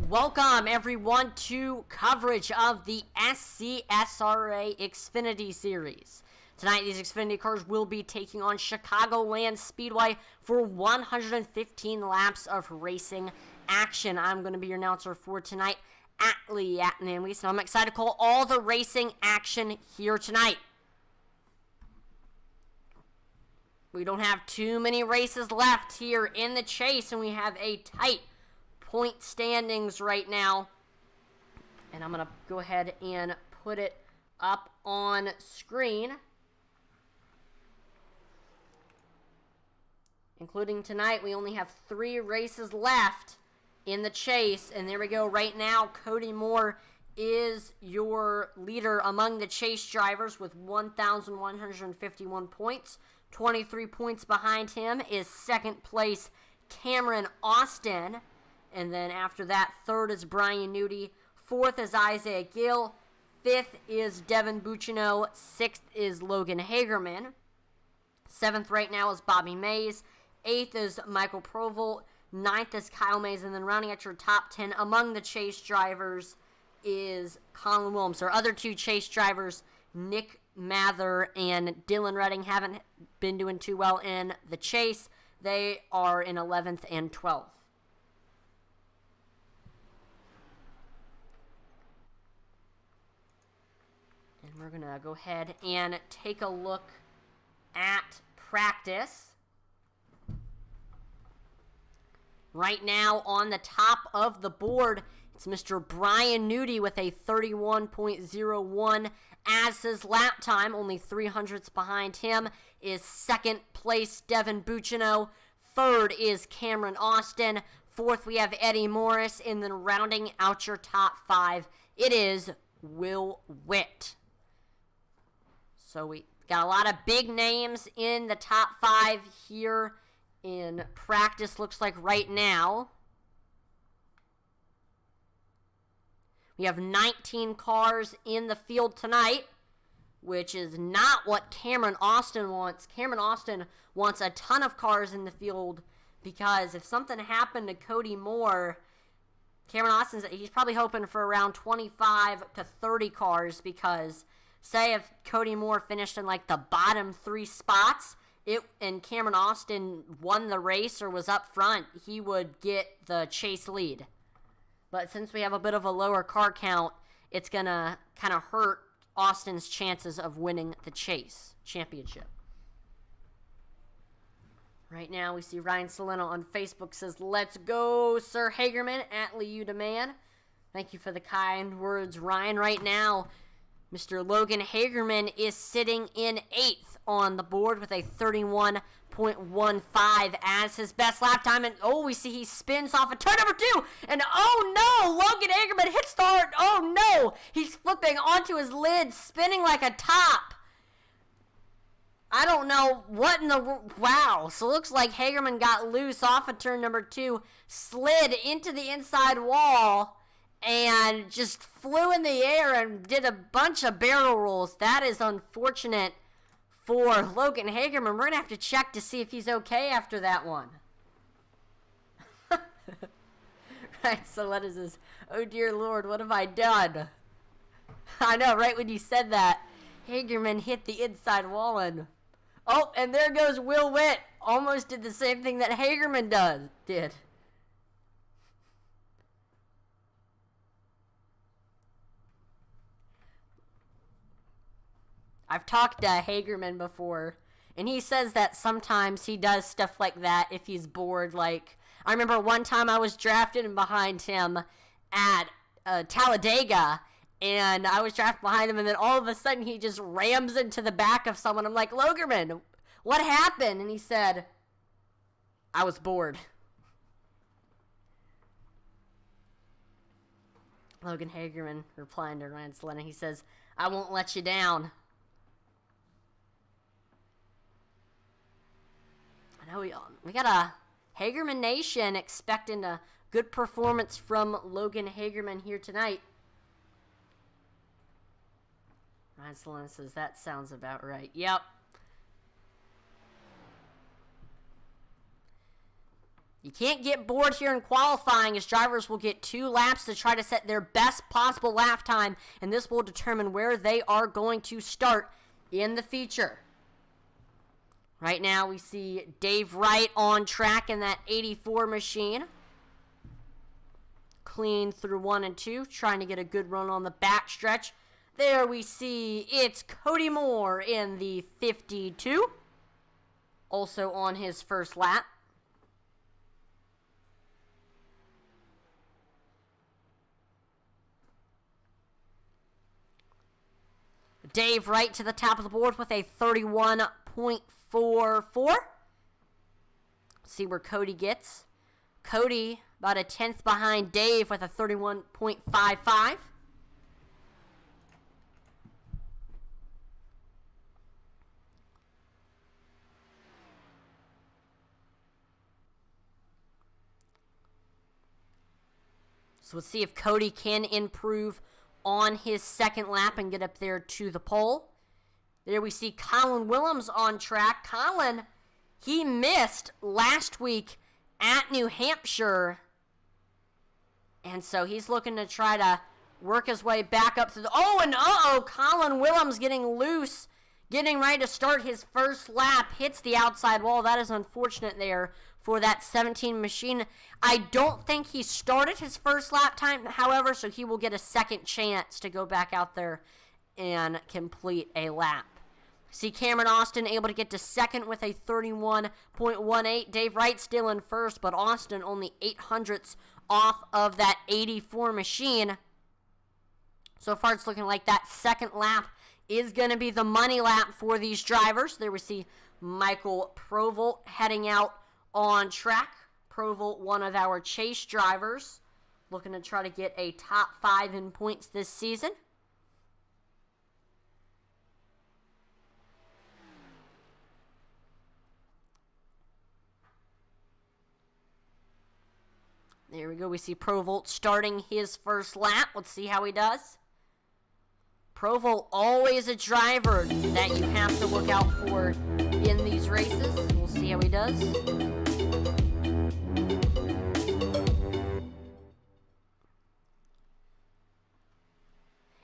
Welcome, everyone, to coverage of the SCSRA Xfinity Series. Tonight, these Xfinity cars will be taking on Chicagoland Speedway for 115 laps of racing action. I'm going to be your announcer for tonight, Atlee Atnanwees, and I'm excited to call all the racing action here tonight. We don't have too many races left here in the chase, and we have a tight point standings right now, and I'm gonna go ahead and put it up on screen, including tonight. We only have 3 races left in the chase, and there we go. Right now, Cody Moore is your leader among the chase drivers with 1,151 points. 23 points behind him is second place Cameron Austin. And then after that, third is Brian Newty. Fourth is Isaiah Gill. Fifth is Devin Buccino. Sixth is Logan Hagerman. Seventh right now is Bobby Mays. Eighth is Michael Provolt. Ninth is Kyle Mays. And then rounding out your top 10 among the chase drivers is Colin Williams. Our other 2 chase drivers, Nick Mather and Dylan Redding, haven't been doing too well in the chase. They are in 11th and 12th. And we're going to go ahead and take a look at practice. Right now on the top of the board, it's Mr. Brian Newty with a 31.01 as his lap time. Only 300ths behind him is second place Devin Buccino. Third is Cameron Austin. Fourth, we have Eddie Morris. And then rounding out your top 5, it is Will Witt. So we got a lot of big names in the top 5 here in practice, looks like right now. We have 19 cars in the field tonight, which is not what Cameron Austin wants. Cameron Austin wants a ton of cars in the field because if something happened to Cody Moore, Cameron Austin's, he's probably hoping for around 25 to 30 cars because say if Cody Moore finished in like the bottom 3 spots, and Cameron Austin won the race or was up front, he would get the chase lead. But since we have a bit of a lower car count, it's going to kind of hurt Austin's chances of winning the chase championship. Right now, we see Ryan Soleno on Facebook says, "Let's go, Sir Hagerman, Atlee, you demand." Thank you for the kind words, Ryan. Right now, Mr. Logan Hagerman is sitting in 8th on the board with a 31.15 as his best lap time. And, oh, we see he spins off of turn number 2. And, oh, no, Logan Hagerman hits the hard. Oh, no, he's flipping onto his lid, spinning like a top. I don't know what in the, wow. So it looks like Hagerman got loose off of turn number 2, slid into the inside wall, and just flew in the air and did a bunch of barrel rolls. That is unfortunate for Logan Hagerman. We're going to have to check to see if he's okay after that one. Right, so Lettuce says, "Oh dear Lord, what have I done?" I know, right when you said that, Hagerman hit the inside wall and... Oh, and there goes Will Witt. Almost did the same thing that Hagerman did. I've talked to Hagerman before, and he says that sometimes he does stuff like that if he's bored. Like, I remember one time I was drafted in behind him at Talladega, and I was drafted behind him, and then all of a sudden he just rams into the back of someone. I'm like, "Logerman, what happened?" And he said, "I was bored." Logan Hagerman replying to Ryan Soleno, he says, "I won't let you down." I know we got a Hagerman Nation expecting a good performance from Logan Hagerman here tonight. Ryan Soleno says, "That sounds about right." Yep. You can't get bored here in qualifying, as drivers will get 2 laps to try to set their best possible lap time, and this will determine where they are going to start in the feature. Right now we see Dave Wright on track in that 84 machine. Clean through 1 and 2, trying to get a good run on the back stretch. There we see it's Cody Moore in the 52, also on his first lap. Dave Wright to the top of the board with a 31.44. See where Cody gets. Cody about a 10th behind Dave with a 31.55. So let's see if Cody can improve on his second lap and get up there to the pole. There we see Colin Willems on track. Colin, he missed last week at New Hampshire, and so he's looking to try to work his way back up to the... Colin Willems getting loose, getting ready to start his first lap, hits the outside wall. That is unfortunate there for that 17 machine. I don't think he started his first lap time, however, so he will get a second chance to go back out there and complete a lap. See Cameron Austin able to get to second with a 31.18. Dave Wright still in first, but Austin only 0.08 off of that 84 machine. So far it's looking like that second lap is going to be the money lap for these drivers. There we see Michael Provolt heading out on track. Provolt, one of our chase drivers, looking to try to get a top 5 in points this season. There we go. We see Provolt starting his first lap. Let's see how he does. Provolt, always a driver that you have to look out for in these races. We'll see how he does.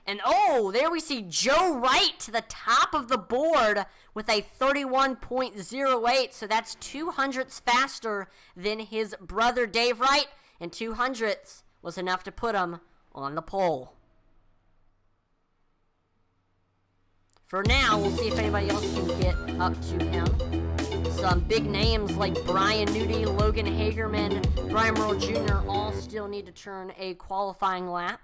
And there we see Joe Wright to the top of the board with a 31.08. So that's 200ths faster than his brother Dave Wright. And 200ths was enough to put him on the pole. For now, we'll see if anybody else can get up to him. Some big names like Brian Nudie, Logan Hagerman, Brian Merle Jr. all still need to turn a qualifying lap.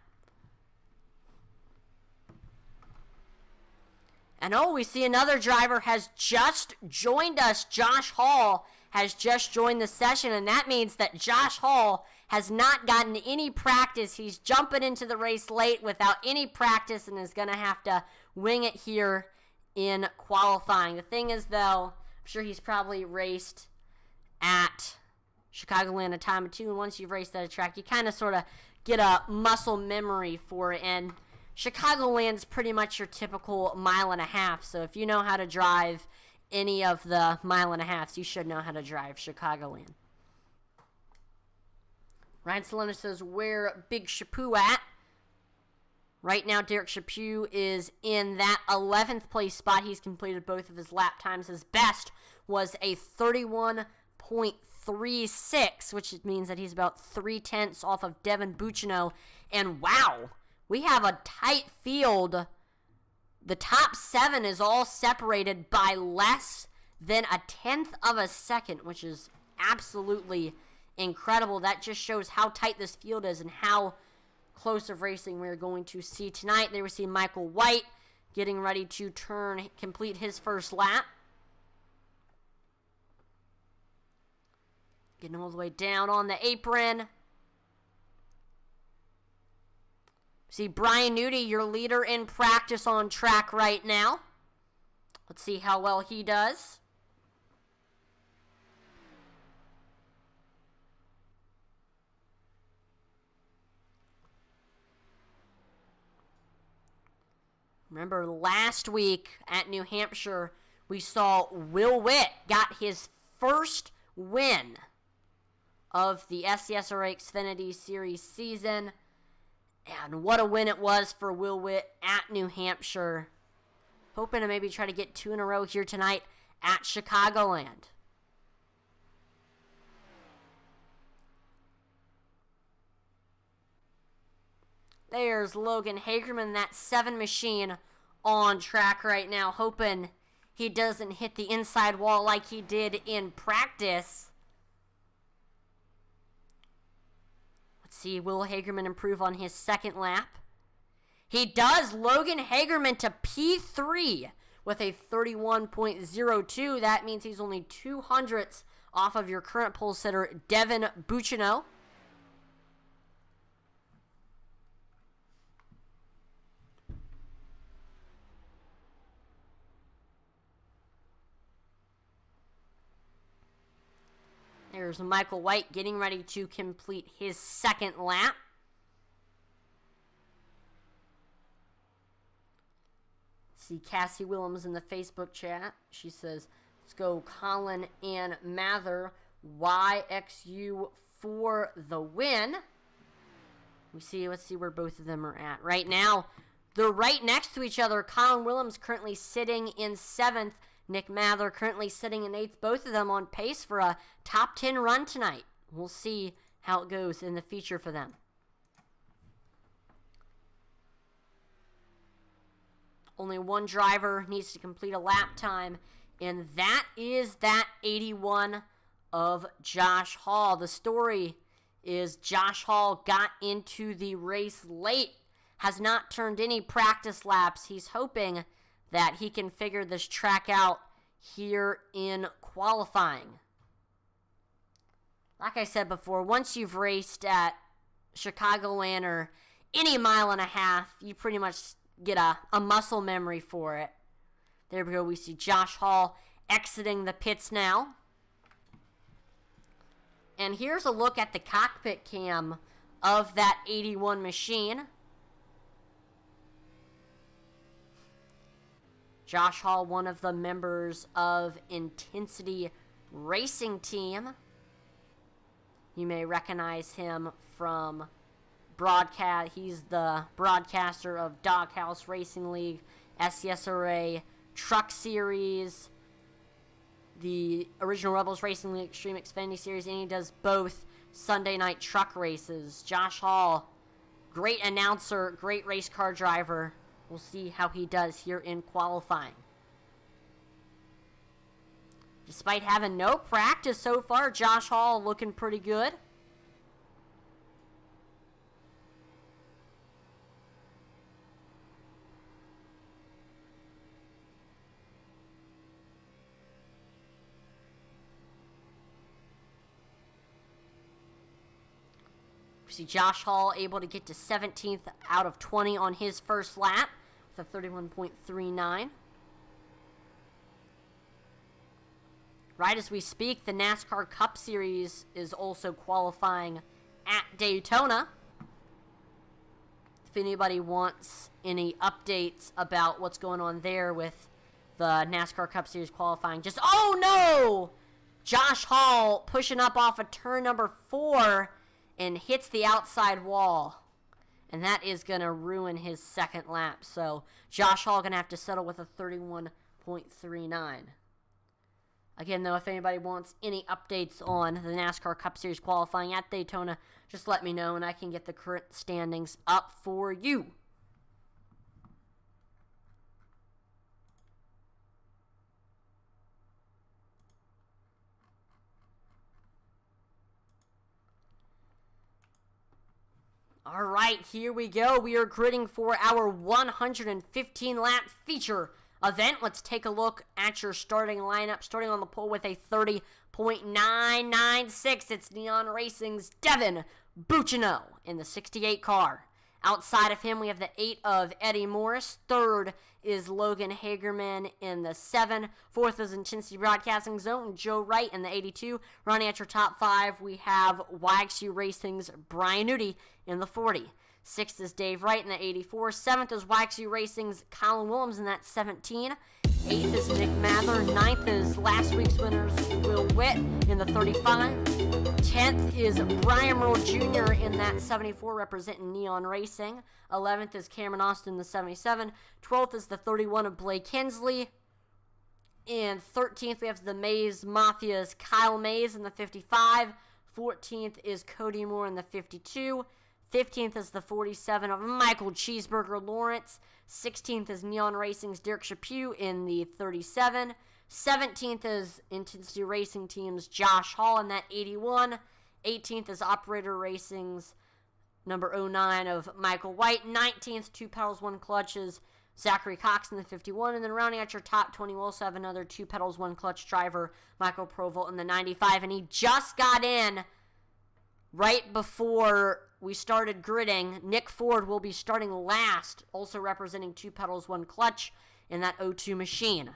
And we see another driver has just joined us. Josh Hall has just joined the session, and that means that Josh Hall has not gotten any practice. He's jumping into the race late without any practice and is going to have to wing it here in qualifying. The thing is, though, I'm sure he's probably raced at Chicagoland a time or two, and once you've raced at a track, you kind of sort of get a muscle memory for it, and Chicagoland's pretty much your typical 1.5 miles, so if you know how to drive any of the 1.5 miles, you should know how to drive Chicagoland. Ryan Salinas says, where Big Chaput at? Right now, Derek Chaput is in that 11th place spot. He's completed both of his lap times. His best was a 31.36, which means that he's about 0.3 off of Devin Buccino. And wow, we have a tight field. The top 7 is all separated by less than 1/10 of a second, which is absolutely incredible. That just shows how tight this field is and how close of racing we're going to see tonight. There we see Michael White getting ready to complete his first lap. Getting all the way down on the apron. See Brian Nudie, your leader in practice, on track right now. Let's see how well he does. Remember last week at New Hampshire, we saw Will Witt got his first win of the SCSRA Xfinity Series season. And what a win it was for Will Witt at New Hampshire. Hoping to maybe try to get 2 in a row here tonight at Chicagoland. There's Logan Hagerman, that 7 machine on track right now, hoping he doesn't hit the inside wall like he did in practice. Let's see, will Hagerman improve on his second lap? He does. Logan Hagerman to P3 with a 31.02. That means he's only 200ths off of your current pole sitter, Devin Bucciano. There's Michael White getting ready to complete his second lap. See Cassie Willems in the Facebook chat. She says, let's go Colin and Mather. YXU for the win. Let's see where both of them are at. Right now, they're right next to each other. Colin Willems currently sitting in 7th. Nick Mather currently sitting in 8th. Both of them on pace for a top 10 run tonight. We'll see how it goes in the feature for them. Only one driver needs to complete a lap time, and that is that 81 of Josh Hall. The story is Josh Hall got into the race late, has not turned any practice laps. He's hoping that he can figure this track out here in qualifying. Like I said before, once you've raced at Chicagoland or any mile and a half, you pretty much get a muscle memory for it. There we go. We see Josh Hall exiting the pits now. And here's a look at the cockpit cam of that 81 machine. Josh Hall, one of the members of Intensity Racing Team. You may recognize him from broadcast. He's the broadcaster of Doghouse Racing League, SCSRA Truck Series, the original Rebels Racing League Extreme Xfinity Series, and he does both Sunday night truck races. Josh Hall, great announcer, great race car driver. We'll see how he does here in qualifying. Despite having no practice so far, Josh Hall looking pretty good. We see Josh Hall able to get to 17th out of 20 on his first lap with a 31.39. Right as we speak, the NASCAR Cup Series is also qualifying at Daytona. If anybody wants any updates about what's going on there with the NASCAR Cup Series qualifying, just, oh no! Josh Hall pushing up off of turn number 4 and hits the outside wall. And that is going to ruin his second lap. So Josh Hall going to have to settle with a 31.39. Again, though, if anybody wants any updates on the NASCAR Cup Series qualifying at Daytona, just let me know and I can get the current standings up for you. All right, here we go. We are gridding for our 115-lap feature event. Let's take a look at your starting lineup. Starting on the pole with a 30.996. It's Neon Racing's Devin Bucciano in the 68 car. Outside of him, we have the 8 of Eddie Morris. Third is Logan Hagerman in the 7. Fourth is Intensity Broadcasting Zone, Joe Wright in the 82. Running at your top 5, we have YXU Racing's Brian Nudie in the 40. 6th is Dave Wright in the 84. 7th is YXU Racing's Colin Willems in that 17. 8th is Nick Mather. 9th is last week's winners Will Witt in the 35. 10th is Brian Merle Jr. in that 74 representing Neon Racing. 11th is Cameron Austin in the 77. 12th is the 31 of Blake Hensley. And 13th, we have the Maze Mafia's Kyle Mays in the 55. 14th is Cody Moore in the 52. 15th is the 47 of Michael Cheeseburger Lawrence. 16th is Neon Racing's Derek Chaput in the 37. 17th is Intensity Racing Team's Josh Hall in that 81. 18th is Operator Racing's number 09 of Michael White. 19th, 2 pedals, 1 clutches, Zachary Cox in the 51. And then rounding out your top 20, we'll also have another 2 pedals, 1 clutch driver, Michael Provolt in the 95. And he just got in right before we started gridding. Nick Ford will be starting last, also representing 2 pedals, 1 clutch in that 02 machine.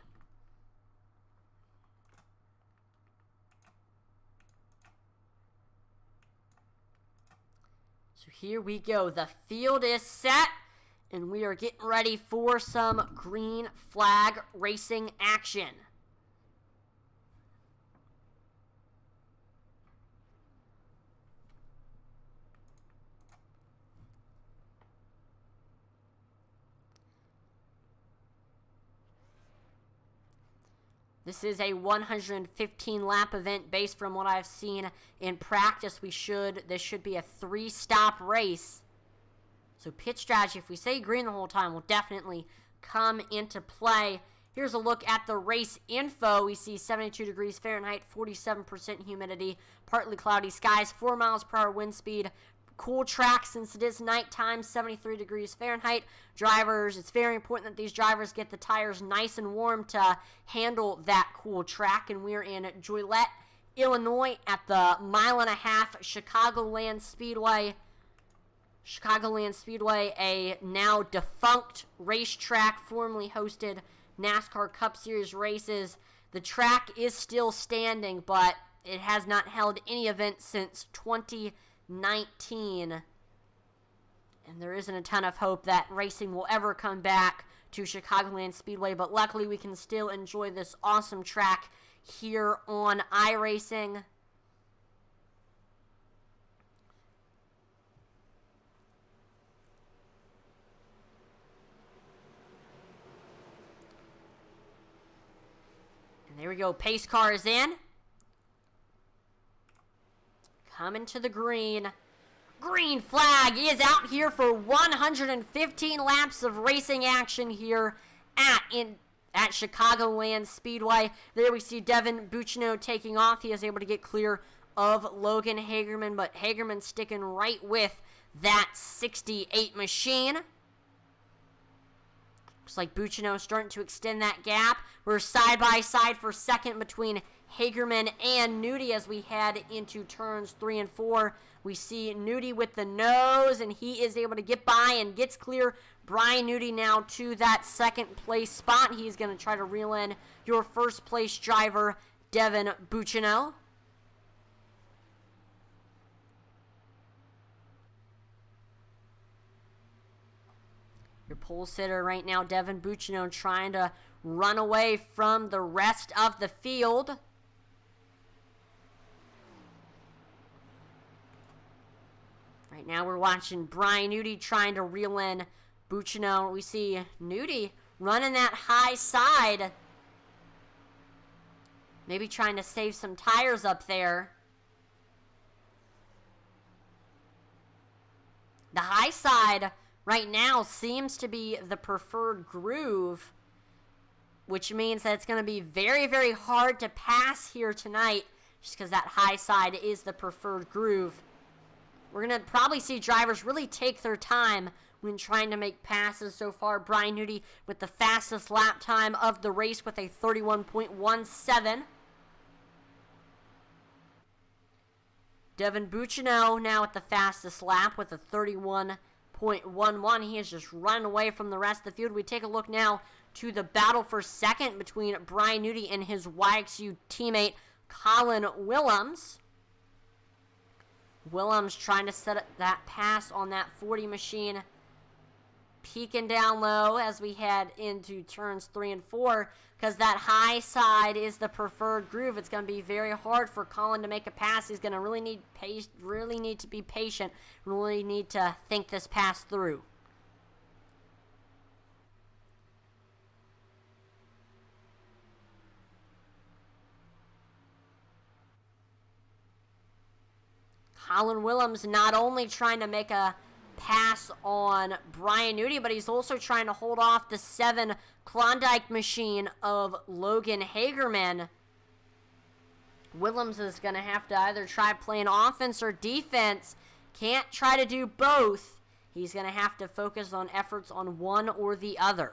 So here we go. The field is set, and we are getting ready for some green flag racing action. This is a 115 lap event based from what I've seen in practice. This should be a 3-stop race. So pit strategy, if we say green the whole time, will definitely come into play. Here's a look at the race info. We see 72 degrees Fahrenheit, 47% humidity, partly cloudy skies, 4 miles per hour wind speed. Cool track since it is nighttime, 73 degrees Fahrenheit. Drivers, it's very important that these drivers get the tires nice and warm to handle that cool track. And we're in Joliet, Illinois at the 1.5-mile Chicagoland Speedway. Chicagoland Speedway, a now defunct racetrack, formerly hosted NASCAR Cup Series races. The track is still standing, but it has not held any event since 2019, and there isn't a ton of hope that racing will ever come back to Chicagoland Speedway, but luckily we can still enjoy this awesome track here on iRacing. And there we go, pace car is in. Coming to the green. Green flag is out here for 115 laps of racing action here at Chicagoland Speedway. There we see Devin Buccino taking off. He is able to get clear of Logan Hagerman, but Hagerman sticking right with that 68 machine. Looks like Buccino starting to extend that gap. We're side by side for second between Hagerman and Nudie as we head into turns 3 and 4. We see Nudie with the nose, and he is able to get by and gets clear. Brian Nudie now to that second place spot. He's going to try to reel in your first place driver, Devin Buccino. Your pole sitter right now, Devin Buccino, trying to run away from the rest of the field. Right now we're watching Brian Nudie trying to reel in Buccino. We see Nudie running that high side. Maybe trying to save some tires up there. The high side right now seems to be the preferred groove, which means that it's going to be very, very hard to pass here tonight just because that high side is the preferred groove. We're going to probably see drivers really take their time when trying to make passes. So far, Brian Nudie with the fastest lap time of the race with a 31.17. Devin Buccino now at the fastest lap with a 31.11. He has just run away from the rest of the field. We take a look now to the battle for second between Brian Nudie and his YXU teammate Colin Willems. Willems trying to set up that pass on that 40 machine. peeking down low as we head into turns 3 and 4, because that high side is the preferred groove. It's going to be very hard for Colin to make a pass. He's going to really need to be patient, really need to think this pass through. Colin Willems not only trying to make a pass on Brian Newty, but he's also trying to hold off the 7 Klondike machine of Logan Hagerman. Willems is going to have to either try playing offense or defense. Can't try to do both. He's going to have to focus on efforts on one or the other.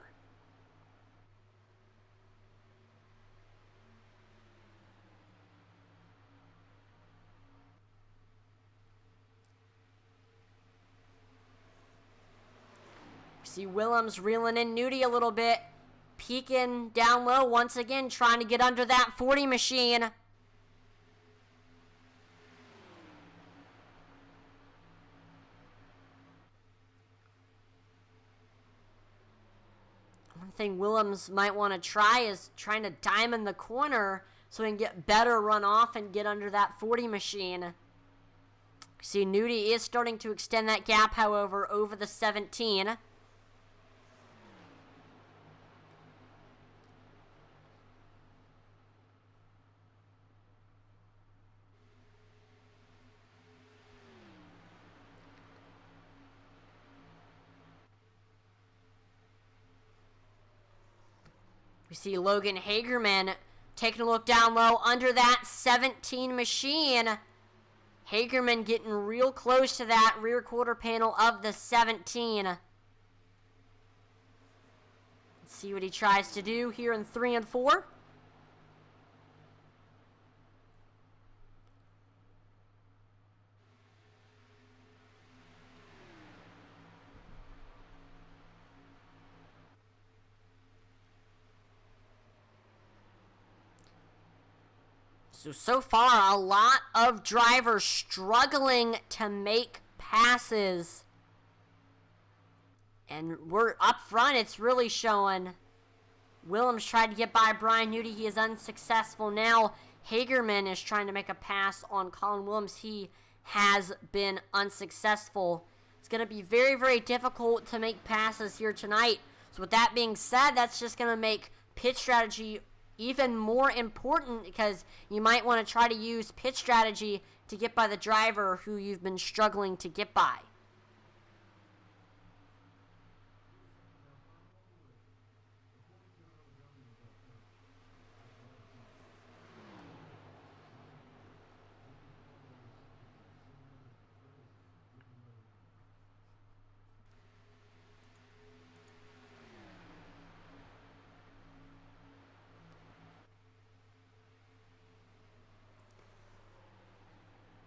See Willems reeling in Newty a little bit. Peeking down low once again, trying to get under that 40 machine. One thing Willems might want to try is trying to diamond the corner so he can get better run off and get under that 40 machine. See, Newty is starting to extend that gap, however, over the 17. We see Logan Hagerman taking a look down low under that 17 machine. Hagerman getting real close to that rear quarter panel of the 17. Let's see what he tries to do here in 3 and 4. So far, a lot of drivers struggling to make passes. And we're up front, it's really showing. Willems tried to get by Brian Newty. He is unsuccessful. Now, Hagerman is trying to make a pass on Colin Willems. He has been unsuccessful. It's going to be very, very difficult to make passes here tonight. So with that being said, that's just going to make pit strategy even more important, because you might want to try to use pit strategy to get by the driver who you've been struggling to get by.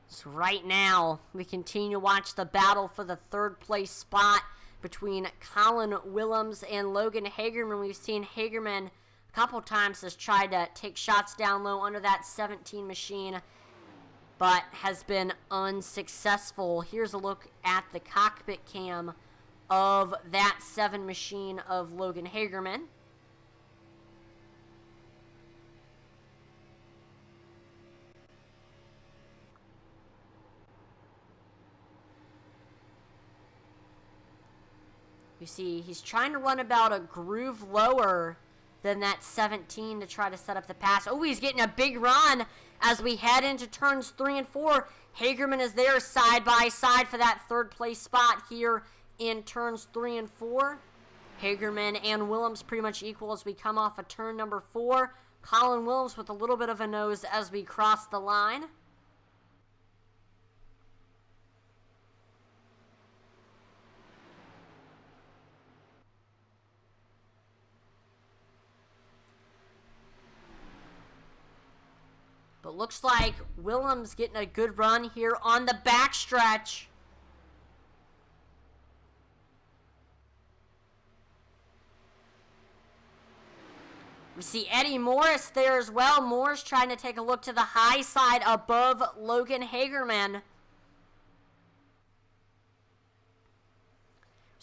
So right now, we continue to watch the battle for the 3rd place spot between Colin Willems and Logan Hagerman. We've seen Hagerman a couple times has tried to take shots down low under that 17 machine, but has been unsuccessful. Here's a look at the cockpit cam of that 7 machine of Logan Hagerman. You see, he's trying to run about a groove lower than that 17 to try to set up the pass. Oh, he's getting a big run as we head into turns 3 and 4. Hagerman is there side by side for that 3rd place spot here in turns 3 and 4. Hagerman and Willems pretty much equal as we come off of turn number 4. Colin Willems with a little bit of a nose as we cross the line. But looks like Willems getting a good run here on the backstretch. We see Eddie Morris there as well. Morris trying to take a look to the high side above Logan Hagerman.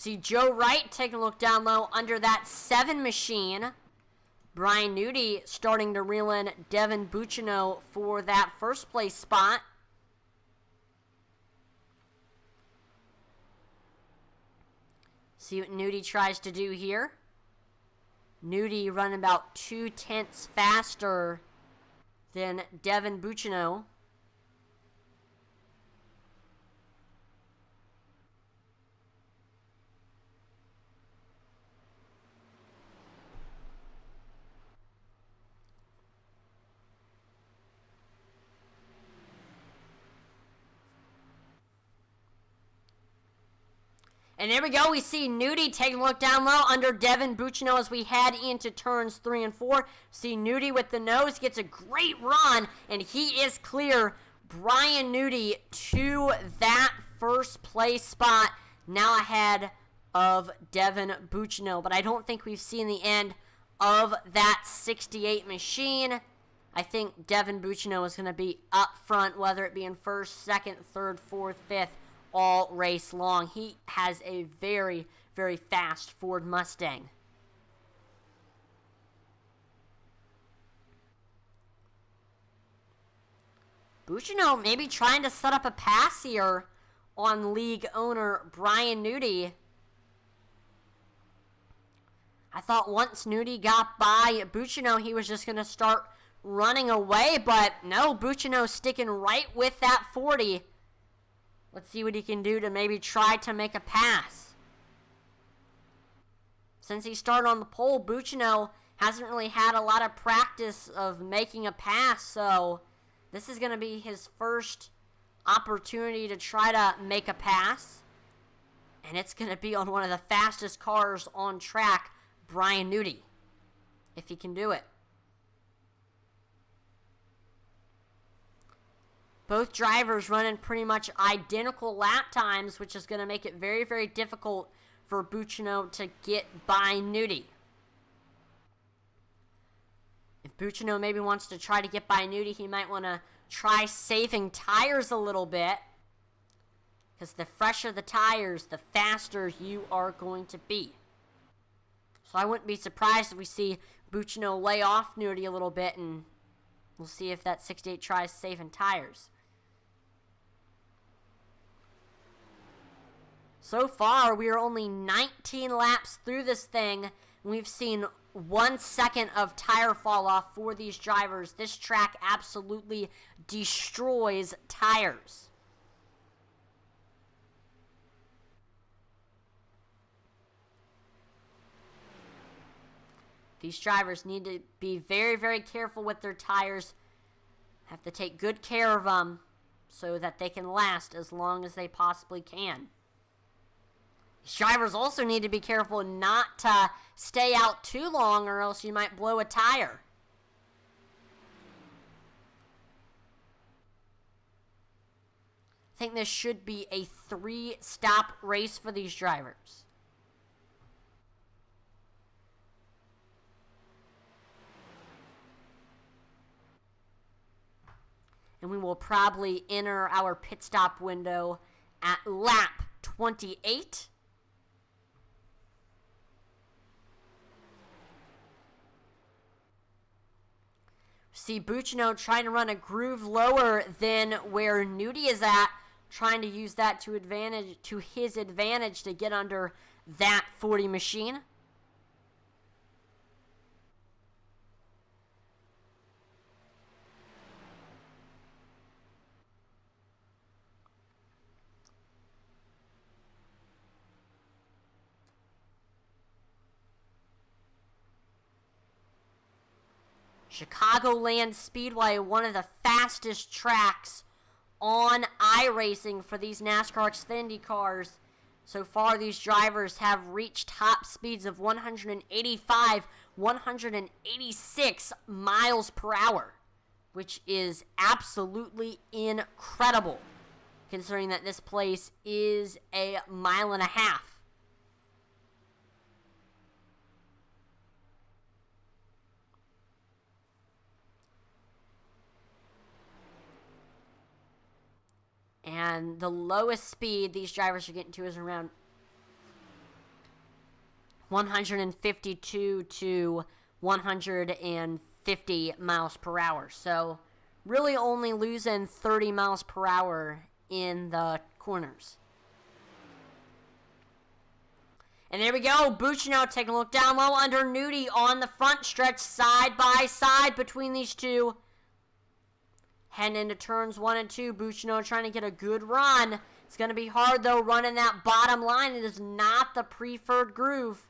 See Joe Wright taking a look down low under that 7 machine. Brian Nudi starting to reel in Devin Buccino for that first place spot. See what Nudi tries to do here. Nudi running about 0.2 faster than Devin Buccino. And there we go. We see Nudi taking a look down low under Devin Buccino as we head into turns 3 and 4. See Nudi with the nose gets a great run, and he is clear. Brian Nudi to that first place spot, now ahead of Devin Buccino. But I don't think we've seen the end of that 68 machine. I think Devin Buccino is going to be up front, whether it be in first, second, third, fourth, fifth, all race long. He has a very, very fast Ford Mustang. Buccino maybe trying to set up a pass here on league owner Brian Nudi. I thought once Nudi got by Buccino, he was just going to start running away, but no, Buccino sticking right with that 40. Let's see what he can do to maybe try to make a pass. Since he started on the pole, Buccino hasn't really had a lot of practice of making a pass, so this is going to be his first opportunity to try to make a pass. And it's going to be on one of the fastest cars on track, Brian Nudi, if he can do it. Both drivers running pretty much identical lap times, which is going to make it very, very difficult for Buccino to get by Nudi. If Buccino maybe wants to try to get by Nudi, he might want to try saving tires a little bit. Because the fresher the tires, the faster you are going to be. So I wouldn't be surprised if we see Buccino lay off Nudi a little bit, and we'll see if that 68 tries saving tires. So far, we are only 19 laps through this thing. We've seen 1 second of tire fall off for these drivers. This track absolutely destroys tires. These drivers need to be very, very careful with their tires. Have to take good care of them so that they can last as long as they possibly can. These drivers also need to be careful not to stay out too long, or else you might blow a tire. I think this should be a 3-stop race for these drivers. And we will probably enter our pit stop window at lap 28. See Buccino trying to run a groove lower than where Nudi is at, trying to use that to his advantage to get under that 40 machine. Chicagoland Speedway, one of the fastest tracks on iRacing for these NASCAR Xfinity cars. So far, these drivers have reached top speeds of 185, 186 miles per hour, which is absolutely incredible, considering that this place is a mile and a half. And the lowest speed these drivers are getting to is around 152 to 150 miles per hour. So really only losing 30 miles per hour in the corners. And there we go. Bucino taking a look down low under Nudie on the front stretch, side by side between these two. Heading into turns 1 and 2. Bucino trying to get a good run. It's going to be hard, though, running that bottom line. It is not the preferred groove.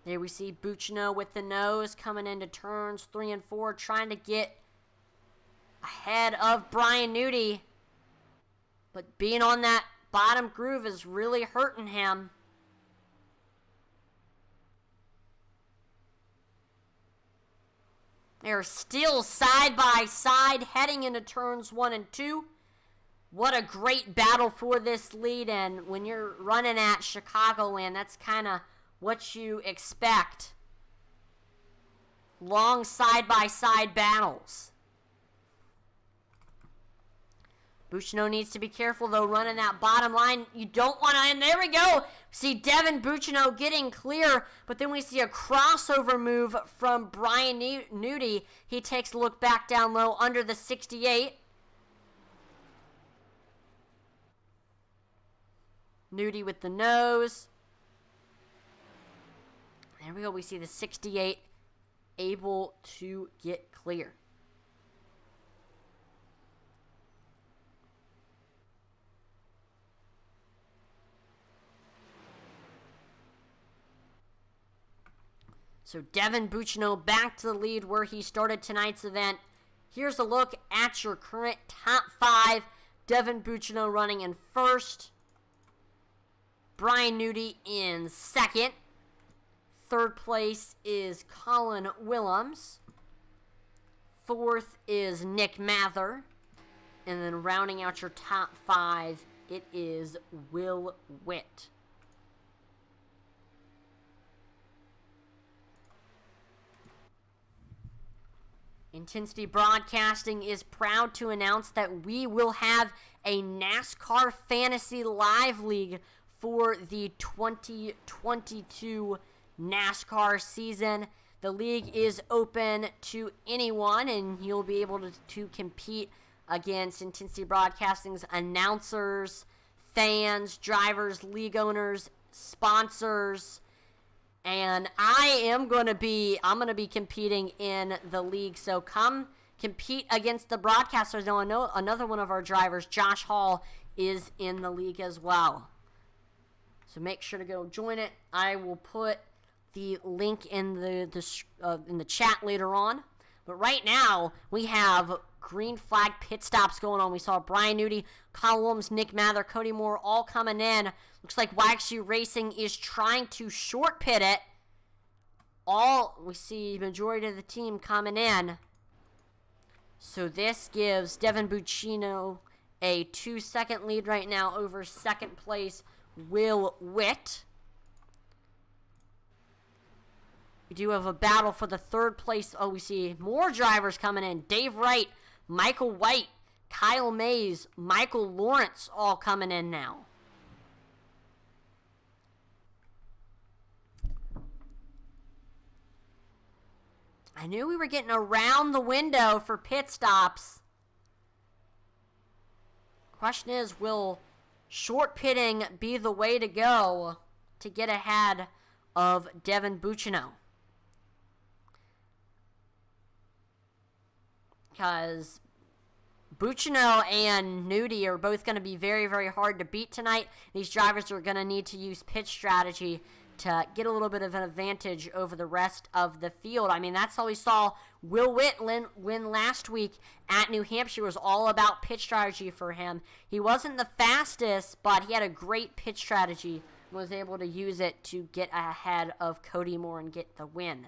There we see Bucino with the nose coming into turns 3 and 4, trying to get ahead of Brian Nudie. But being on that bottom groove is really hurting him. They're still side by side heading into turns 1 and 2. What a great battle for this lead, and when you're running at Chicagoland, that's kind of what you expect. Long side-by-side battles. Bucino needs to be careful, though, running that bottom line. You don't want to, and there we go. See Devin Bucino getting clear, but then we see a crossover move from Brian Nudie. He takes a look back down low under the 68. Nudie with the nose. There we go. We see the 68 able to get clear. So Devin Bucino back to the lead where he started tonight's event. Here's a look at your current top 5. Devin Bucino running in first. Brian Nudie in second. Third place is Colin Willems. Fourth is Nick Mather. And then rounding out your top 5, it is Will Witt. Intensity Broadcasting is proud to announce that we will have a NASCAR Fantasy Live League for the 2022 NASCAR season. The league is open to anyone, and you'll be able to compete against Intensity Broadcasting's announcers, fans, drivers, league owners, sponsors. And I'm going to be competing in the league. So come compete against the broadcasters. Now I know another one of our drivers, Josh Hall, is in the league as well. So make sure to go join it. I will put the link in the chat later on. But right now we have green flag pit stops going on. We saw Brian Nudie, Colin Willems, Nick Mather, Cody Moore all coming in. Looks like Waxy Racing is trying to short pit it. We see majority of the team coming in. So this gives Devin Bucino a 2-second lead right now over second place Will Witt. We do have a battle for the third place. Oh, we see more drivers coming in. Dave Wright, Michael White, Kyle Mays, Michael Lawrence all coming in now. I knew we were getting around the window for pit stops. Question is, will short pitting be the way to go to get ahead of Devin Bucino? Because Bucino and Nudie are both going to be very, very hard to beat tonight. These drivers are going to need to use pitch strategy to get a little bit of an advantage over the rest of the field. I mean, that's how we saw Will Witt win last week at New Hampshire. It was all about pitch strategy for him. He wasn't the fastest, but he had a great pitch strategy and was able to use it to get ahead of Cody Moore and get the win.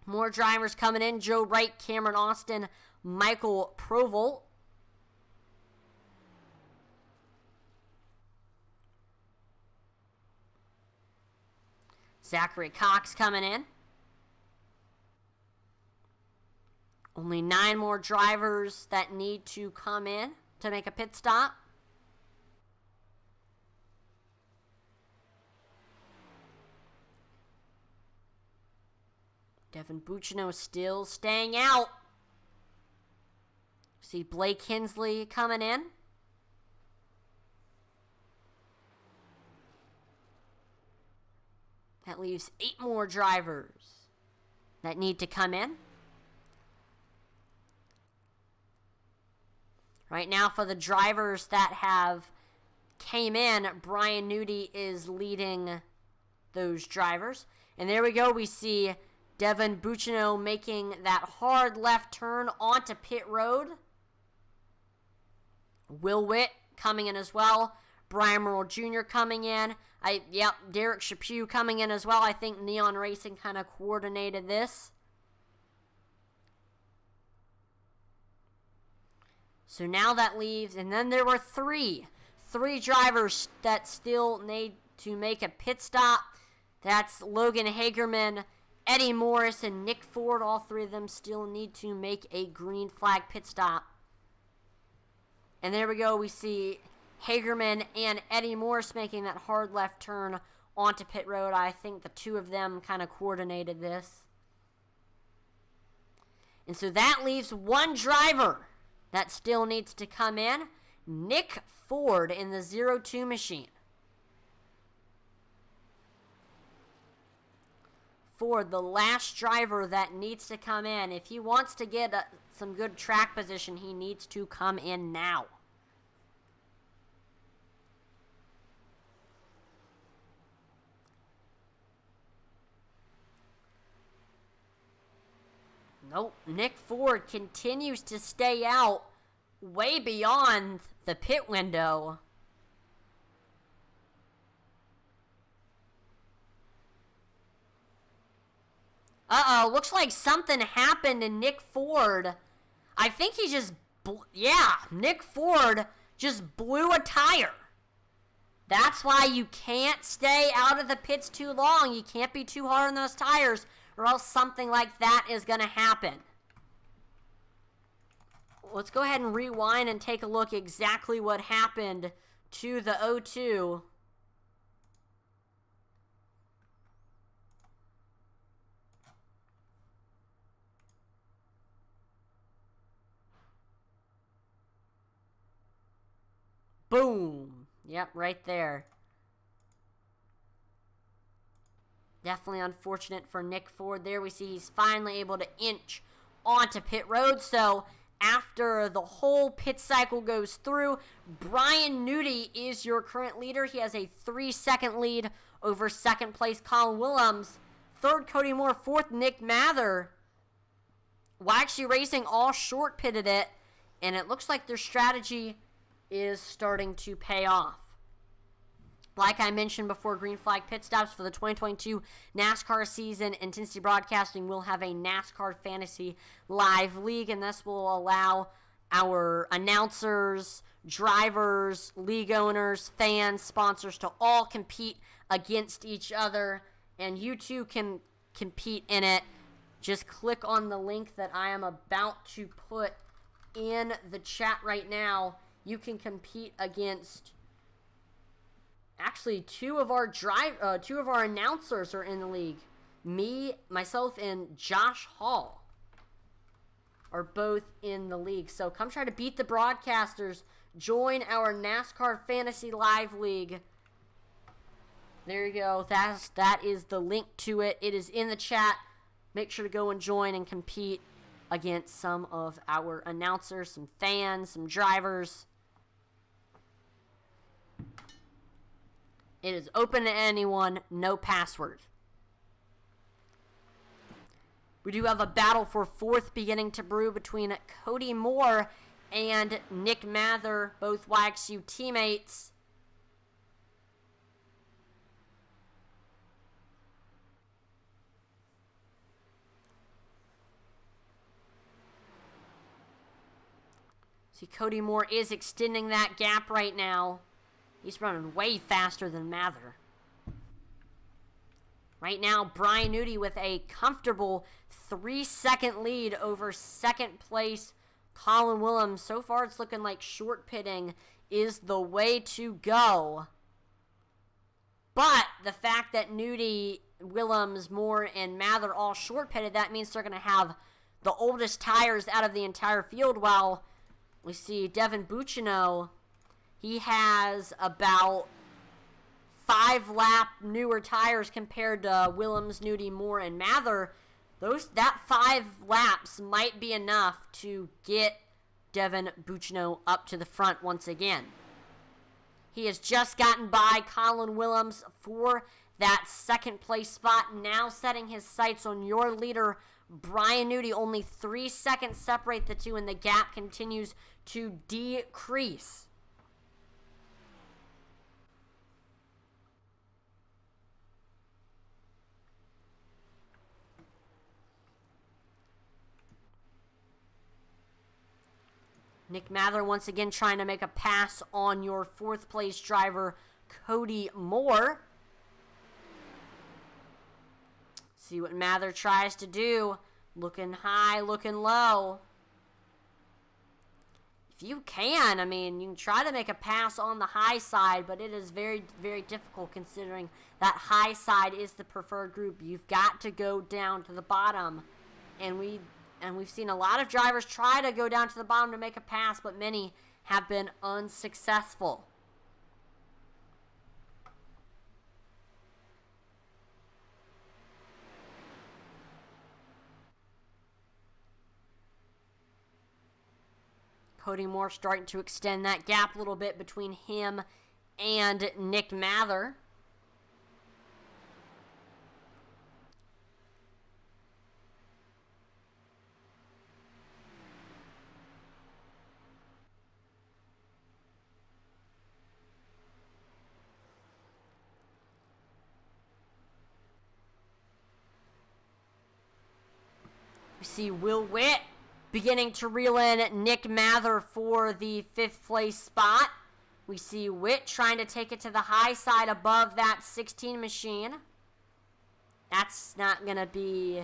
More drivers coming in. Joe Wright, Cameron Austin, Michael Provolt. Zachary Cox coming in. Only 9 more drivers that need to come in to make a pit stop. Devin Bucino still staying out. See Blake Hensley coming in. That leaves 8 more drivers that need to come in. Right now, for the drivers that have came in, Brian Nudi is leading those drivers. And there we go. We see Devin Bucino making that hard left turn onto pit road. Will Witt coming in as well. Brian Merle Jr. coming in. Derek Chaput coming in as well. I think Neon Racing kind of coordinated this. So now that leaves, and then there were three drivers that still need to make a pit stop. That's Logan Hagerman, Eddie Morris, and Nick Ford. All 3 of them still need to make a green flag pit stop. And there we go. We see Hagerman and Eddie Morris making that hard left turn onto pit road. I think the 2 of them kind of coordinated this. And so that leaves 1 driver that still needs to come in. Nick Ford in the 02 machine. Ford, the last driver that needs to come in. If he wants to get some good track position, he needs to come in now. Nope, Nick Ford continues to stay out way beyond the pit window. Uh-oh, looks like something happened to Nick Ford. I think he just, Nick Ford just blew a tire. That's why you can't stay out of the pits too long. You can't be too hard on those tires, or else something like that is going to happen. Let's go ahead and rewind and take a look exactly what happened to the 02. Boom. Yep, right there. Definitely unfortunate for Nick Ford. There we see he's finally able to inch onto pit road. So after the whole pit cycle goes through, Brian Nudi is your current leader. He has a 3-second lead over second place Colin Willems. Third, Cody Moore. Fourth, Nick Mather. Waxy Racing all short pitted it, and it looks like their strategy is starting to pay off. Like I mentioned before, green flag pit stops for the 2022 NASCAR season. Intensity Broadcasting will have a NASCAR Fantasy Live League, and this will allow our announcers, drivers, league owners, fans, sponsors to all compete against each other, and you too can compete in it. Just click on the link that I am about to put in the chat right now. You can compete against, actually, two of our announcers are in the league. Me, myself, and Josh Hall are both in the league. So come try to beat the broadcasters. Join our NASCAR Fantasy Live League. There you go. That is the link to it. It is in the chat. Make sure to go and join and compete against some of our announcers, some fans, some drivers. It is open to anyone, no password. We do have a battle for fourth beginning to brew between Cody Moore and Nick Mather, both YXU teammates. See, Cody Moore is extending that gap right now. He's running way faster than Mather. Right now, Brian Nudi with a comfortable 3-second lead over second place Colin Willems. So far, it's looking like short pitting is the way to go. But the fact that Nudi, Willems, Moore, and Mather all short pitted, that means they're going to have the oldest tires out of the entire field, while we see Devin Buccino, he has about 5-lap newer tires compared to Willems, Nudi, Moore, and Mather. That 5 laps might be enough to get Devin Buccino up to the front once again. He has just gotten by Colin Willems for that second place spot, now setting his sights on your leader, Brian Nudi. Only 3 seconds separate the two, and the gap continues to decrease. Nick Mather once again trying to make a pass on your fourth place driver, Cody Moore. See what Mather tries to do. Looking high, looking low. If you can, I mean, you can try to make a pass on the high side, but it is very, very difficult considering that high side is the preferred group. You've got to go down to the bottom. And we've seen a lot of drivers try to go down to the bottom to make a pass, but many have been unsuccessful. Cody Moore starting to extend that gap a little bit between him and Nick Mather. We see Will Witt beginning to reel in Nick Mather for the 5th place spot. We see Witt trying to take it to the high side above that 16 machine. That's not going to be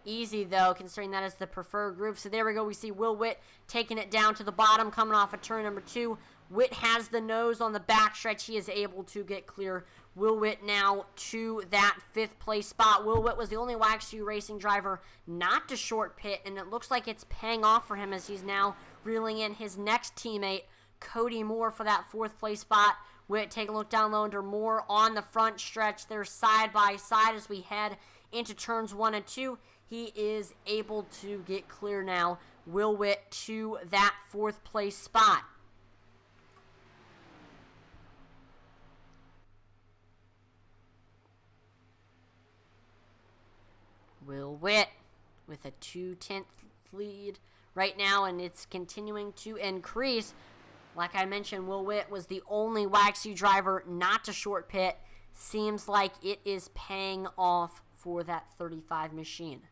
easy, though, considering that is the preferred group. So there we go. We see Will Witt taking it down to the bottom, coming off of turn number 2. Witt has the nose on the backstretch. He is able to get clear. Will Witt now to that 5th place spot. Will Witt was the only WAXU racing driver not to short pit, and it looks like it's paying off for him as he's now reeling in his next teammate, Cody Moore, for that 4th place spot. Witt take a look down low under Moore on the front stretch. They're side by side as we head into turns 1 and 2. He is able to get clear now. Will Witt to that 4th place spot. Will Witt with a 2/10 lead right now, and it's continuing to increase. Like I mentioned, Will Witt was the only WAXU driver not to short pit. Seems like it is paying off for that 35 machine.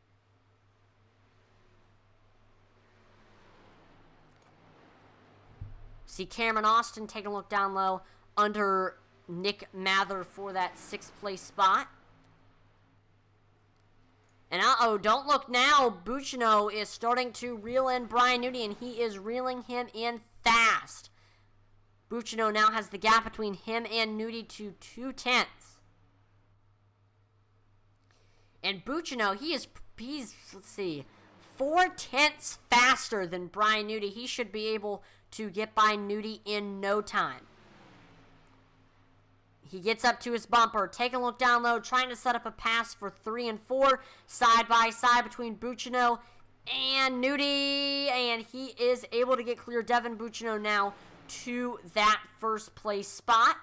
See Cameron Austin taking a look down low under Nick Mather for that 6th place spot. And don't look now. Buccino is starting to reel in Brian Nudi, and he is reeling him in fast. Buccino now has the gap between him and Nudi to 2/10. And Buccino, he's let's see, 4/10 faster than Brian Nudi. He should be able to get by Nudi in no time. He gets up to his bumper, taking a look down low, trying to set up a pass for 3 and 4, side by side between Buccino and Nudi, and he is able to get clear. Devin Buccino now to that 1st place spot.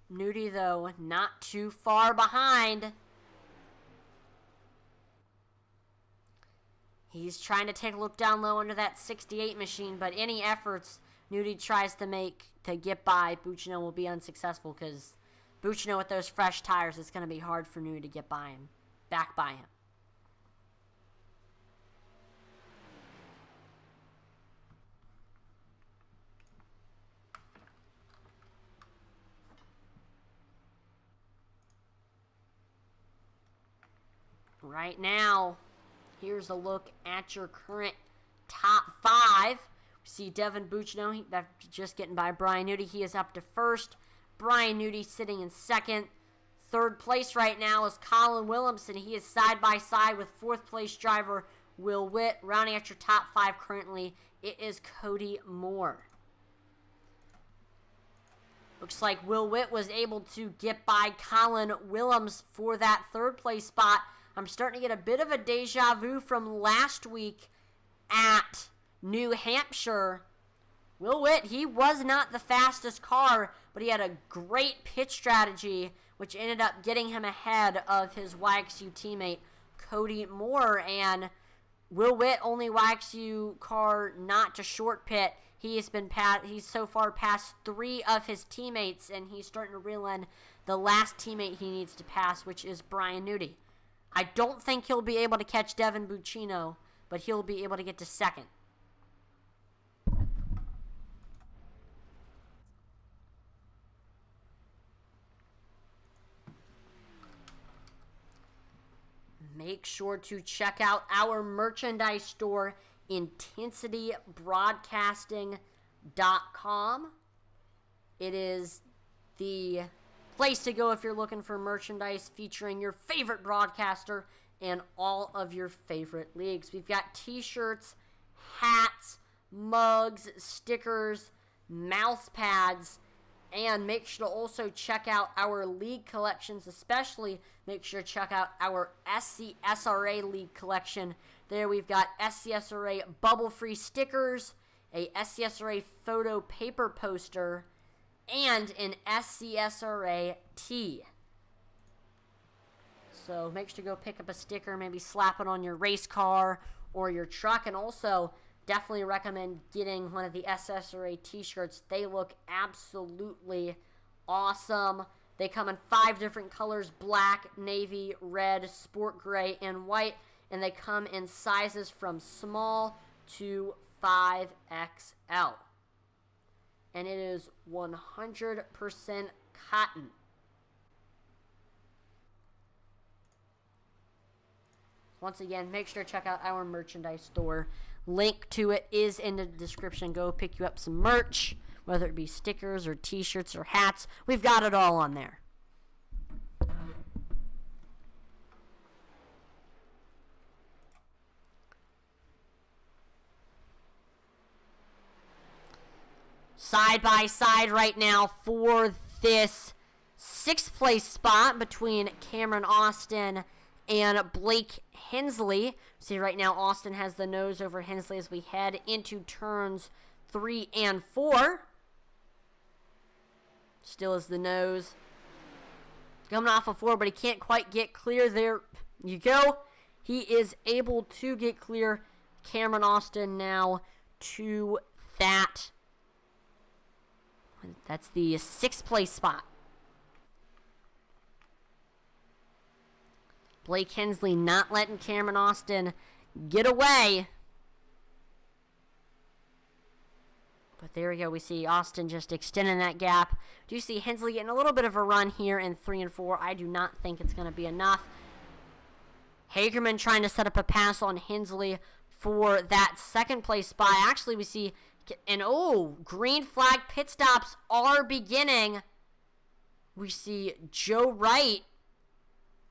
Nudi, though, not too far behind. He's trying to take a look down low under that 68 machine, but any efforts Nudi tries to make to get by Buccino will be unsuccessful, because Buccino with those fresh tires, it's going to be hard for Nudi to get by him, back by him. right now, here's a look at your current top 5. We see Devin Bucino, that's just getting by Brian Newty. He is up to first. Brian Newty sitting in second. Third place right now is Colin Williamson. He is side by side with fourth place driver Will Witt. Rounding out your top 5 currently, it is Cody Moore. Looks like Will Witt was able to get by Colin Williams for that third place spot. I'm starting to get a bit of a deja vu from last week at New Hampshire. Will Witt, he was not the fastest car, but he had a great pit strategy, which ended up getting him ahead of his YXU teammate, Cody Moore. And Will Witt, only YXU car not to short pit. He's so far passed 3 of his teammates, and he's starting to reel in the last teammate he needs to pass, which is Brian Newty. I don't think he'll be able to catch Devin Bucino, but he'll be able to get to second. Make sure to check out our merchandise store, IntensityBroadcasting.com. It is the place to go if you're looking for merchandise featuring your favorite broadcaster and all of your favorite leagues. We've got t-shirts, hats, mugs, stickers, mouse pads, and make sure to also check out our league collections, especially make sure to check out our SCSRA league collection. There we've got SCSRA bubble-free stickers, a SCSRA photo paper poster, and an SCSRA tee. So make sure to go pick up a sticker, maybe slap it on your race car or your truck, and also definitely recommend getting one of the SCSRA t-shirts. They look absolutely awesome. They come in 5 different colors: black, navy, red, sport gray, and white. And they come in sizes from small to 5XL. And it is 100% cotton. Once again, make sure to check out our merchandise store. Link to it is in the description. Go pick you up some merch, whether it be stickers or t-shirts or hats. We've got it all on there. Side by side right now for this 6th place spot between Cameron Austin and Blake Hensley. See right now Austin has the nose over Hensley as we head into turns 3 and 4. Still is the nose. Coming off of 4, but he can't quite get clear. There you go. He is able to get clear. Cameron Austin now to that. That's the 6th place spot. Blake Hensley not letting Cameron Austin get away. But there we go. We see Austin just extending that gap. Do you see Hensley getting a little bit of a run here in 3 and 4? I do not think it's going to be enough. Hagerman trying to set up a pass on Hensley for that 2nd place spot. Actually, we see, and green flag pit stops are beginning. We see Joe Wright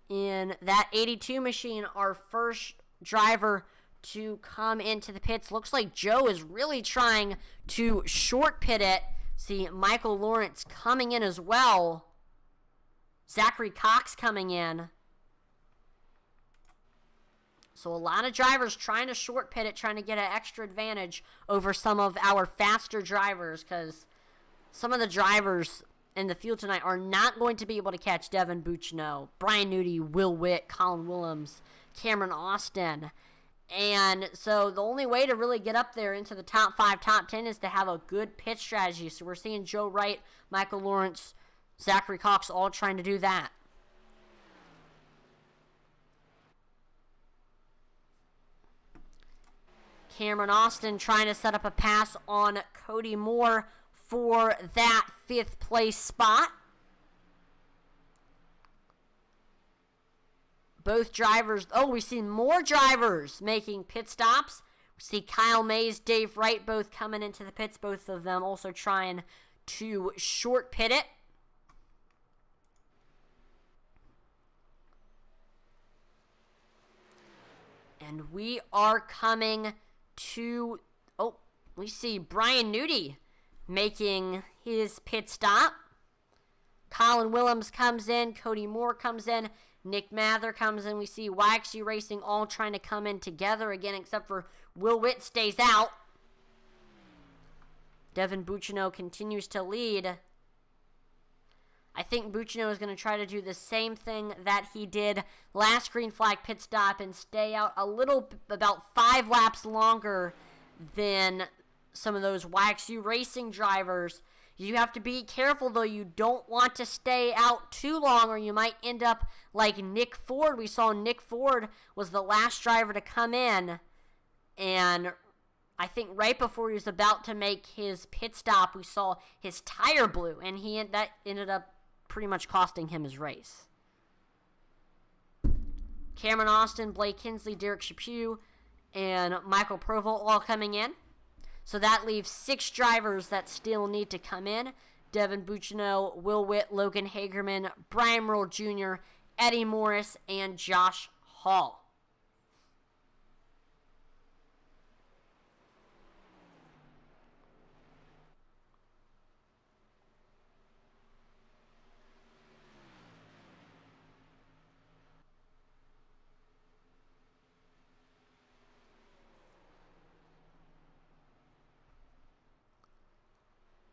in that 82 machine, our first driver to come into the pits. Looks like Joe is really trying to short pit it. See Michael Lawrence coming in as well. Zachary Cox coming in. So a lot of drivers trying to short pit it, trying to get an extra advantage over some of our faster drivers, because some of the drivers in the field tonight are not going to be able to catch Devin Bucino, Brian Newty, Will Witt, Colin Williams, Cameron Austin. And so the only way to really get up there into the top 5, top 10 is to have a good pit strategy. So we're seeing Joe Wright, Michael Lawrence, Zachary Cox all trying to do that. Cameron Austin trying to set up a pass on Cody Moore for that 5th place spot. both drivers. Oh, we see more drivers making pit stops. We see Kyle Mays, Dave Wright both coming into the pits. Both of them also trying to short pit it. And we are coming to, oh, we see Brian Nudie making his pit stop. Colin Willems comes in. Cody Moore comes in. Nick Mather comes in. We see Waxy Racing all trying to come in together again, except for Will Witt stays out. Devin Buccino continues to lead. I think Buccino is going to try to do the same thing that he did last green flag pit stop and stay out about 5 laps longer than some of those Waxy Racing drivers. You have to be careful, though. You don't want to stay out too long, or you might end up like Nick Ford. We saw Nick Ford was the last driver to come in, and I think right before he was about to make his pit stop, we saw his tire blew, and that ended up pretty much costing him his race. Cameron Austin, Blake Kinsley, Derek Chaput, and Michael Provo all coming in. So that leaves 6 drivers that still need to come in. Devin Buccino, Will Witt, Logan Hagerman, Brian Merle Jr., Eddie Morris, and Josh Hall.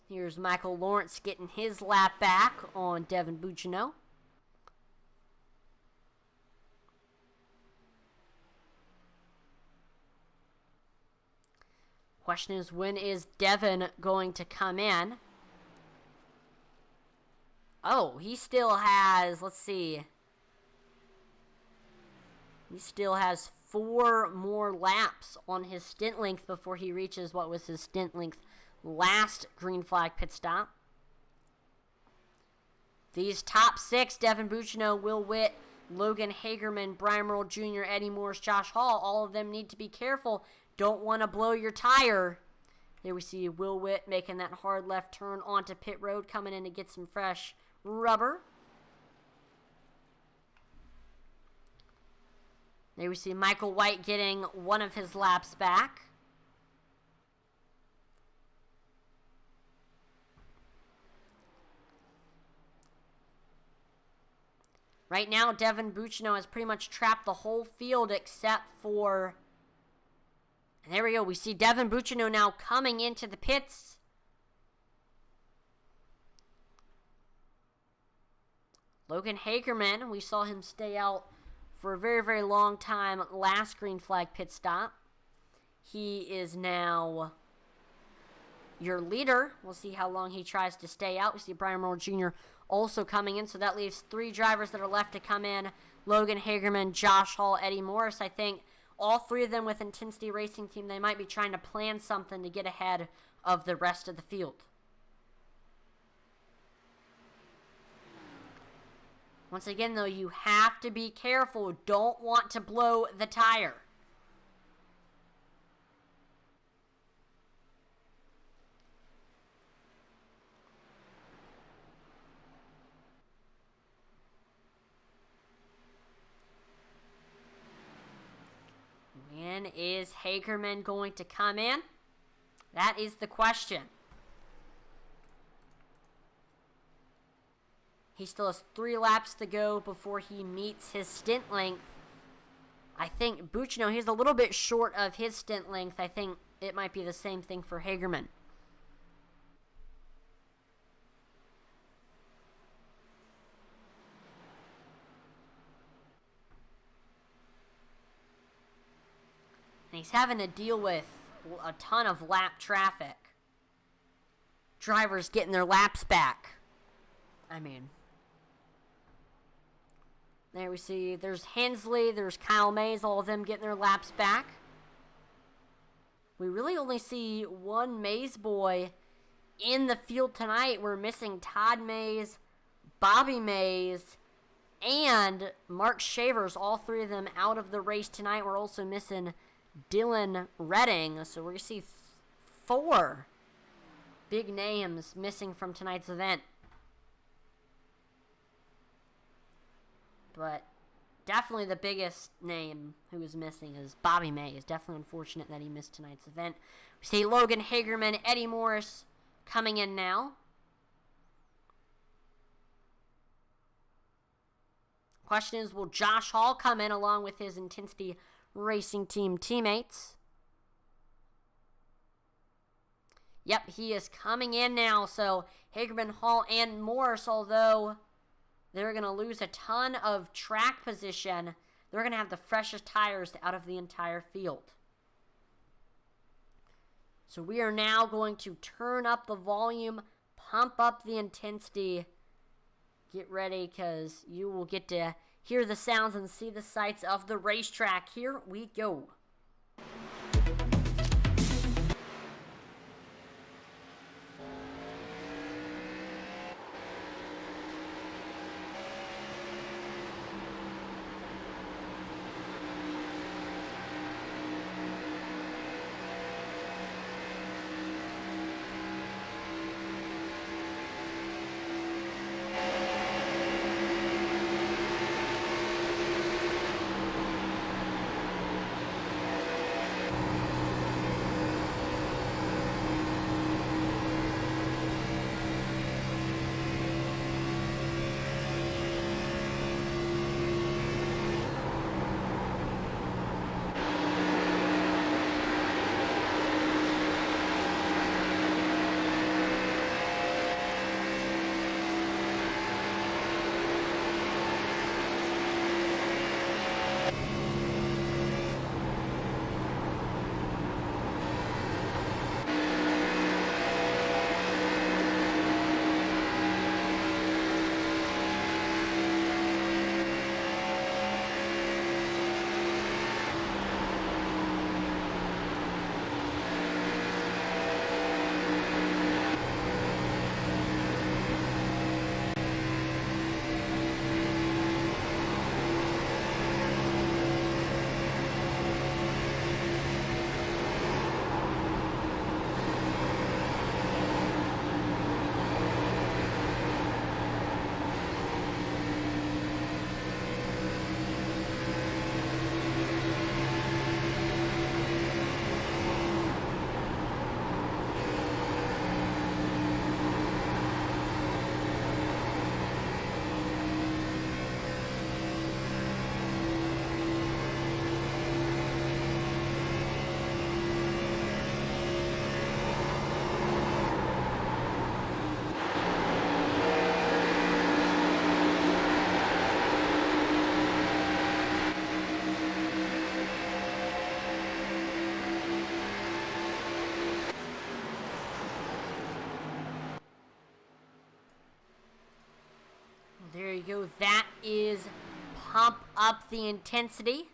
Here's Michael Lawrence getting his lap back on Devin Buccino. Question is, when is Devin going to come in? Oh, he still has, let's see. He still has 4 more laps on his stint length before he reaches what was his stint length last green flag pit stop. These top 6, Devin Buccino, Will Witt, Logan Hagerman, Brian Merle Jr., Eddie Morris, Josh Hall, all of them need to be careful. Don't want to blow your tire. There we see Will Witt making that hard left turn onto pit road, coming in to get some fresh rubber. There we see Michael White getting one of his laps back. Right now, Devin Buccino has pretty much trapped the whole field except for... And there we go. We see Devin Buccino now coming into the pits. Logan Hagerman, we saw him stay out for a very, very long time last green flag pit stop. He is now your leader. We'll see how long he tries to stay out. We see Brian Moore Jr. also coming in, so that leaves 3 drivers that are left to come in. Logan Hagerman, Josh Hall, Eddie Morris. I think all 3 of them with Intensity Racing Team, they might be trying to plan something to get ahead of the rest of the field. Once again, though, you have to be careful. Don't want to blow the tire. When is Hagerman going to come in? That is the question. He still has 3 laps to go before he meets his stint length. I think Buccino, he's a little bit short of his stint length. I think it might be the same thing for Hagerman. And he's having to deal with a ton of lap traffic. Drivers getting their laps back. I mean, there we see there's Hensley, there's Kyle Mays, all of them getting their laps back. We really only see one Mays boy in the field tonight. We're missing Todd Mays, Bobby Mays, and Mark Shavers, all three of them out of the race tonight. We're also missing Dylan Redding, so we're going to see 4 big names missing from tonight's event. But definitely the biggest name who is missing is Bobby May. It's definitely unfortunate that he missed tonight's event. We see Logan Hagerman, Eddie Morris coming in now. Question is, will Josh Hall come in along with his Intensity Racing Team teammates? Yep, he is coming in now. So Hagerman, Hall, and Morris, although they're going to lose a ton of track position, they're going to have the freshest tires out of the entire field. So we are now going to turn up the volume, pump up the intensity. Get ready, because you will get to hear the sounds and see the sights of the racetrack. Here we go. There you go. That is Pump Up the Intensity.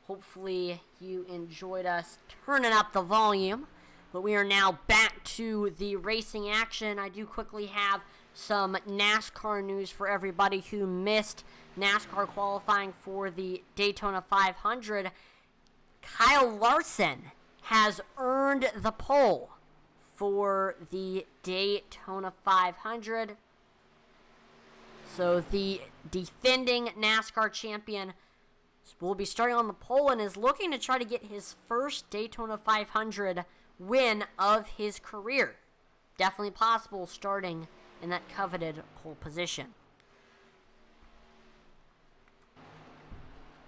Hopefully you enjoyed us turning up the volume. But we are now back to the racing action. I do quickly have some NASCAR news for everybody who missed NASCAR qualifying for the Daytona 500. Kyle Larson has earned the pole for the Daytona 500. So the defending NASCAR champion will be starting on the pole and is looking to try to get his first Daytona 500 win of his career. Definitely possible starting in that coveted pole position.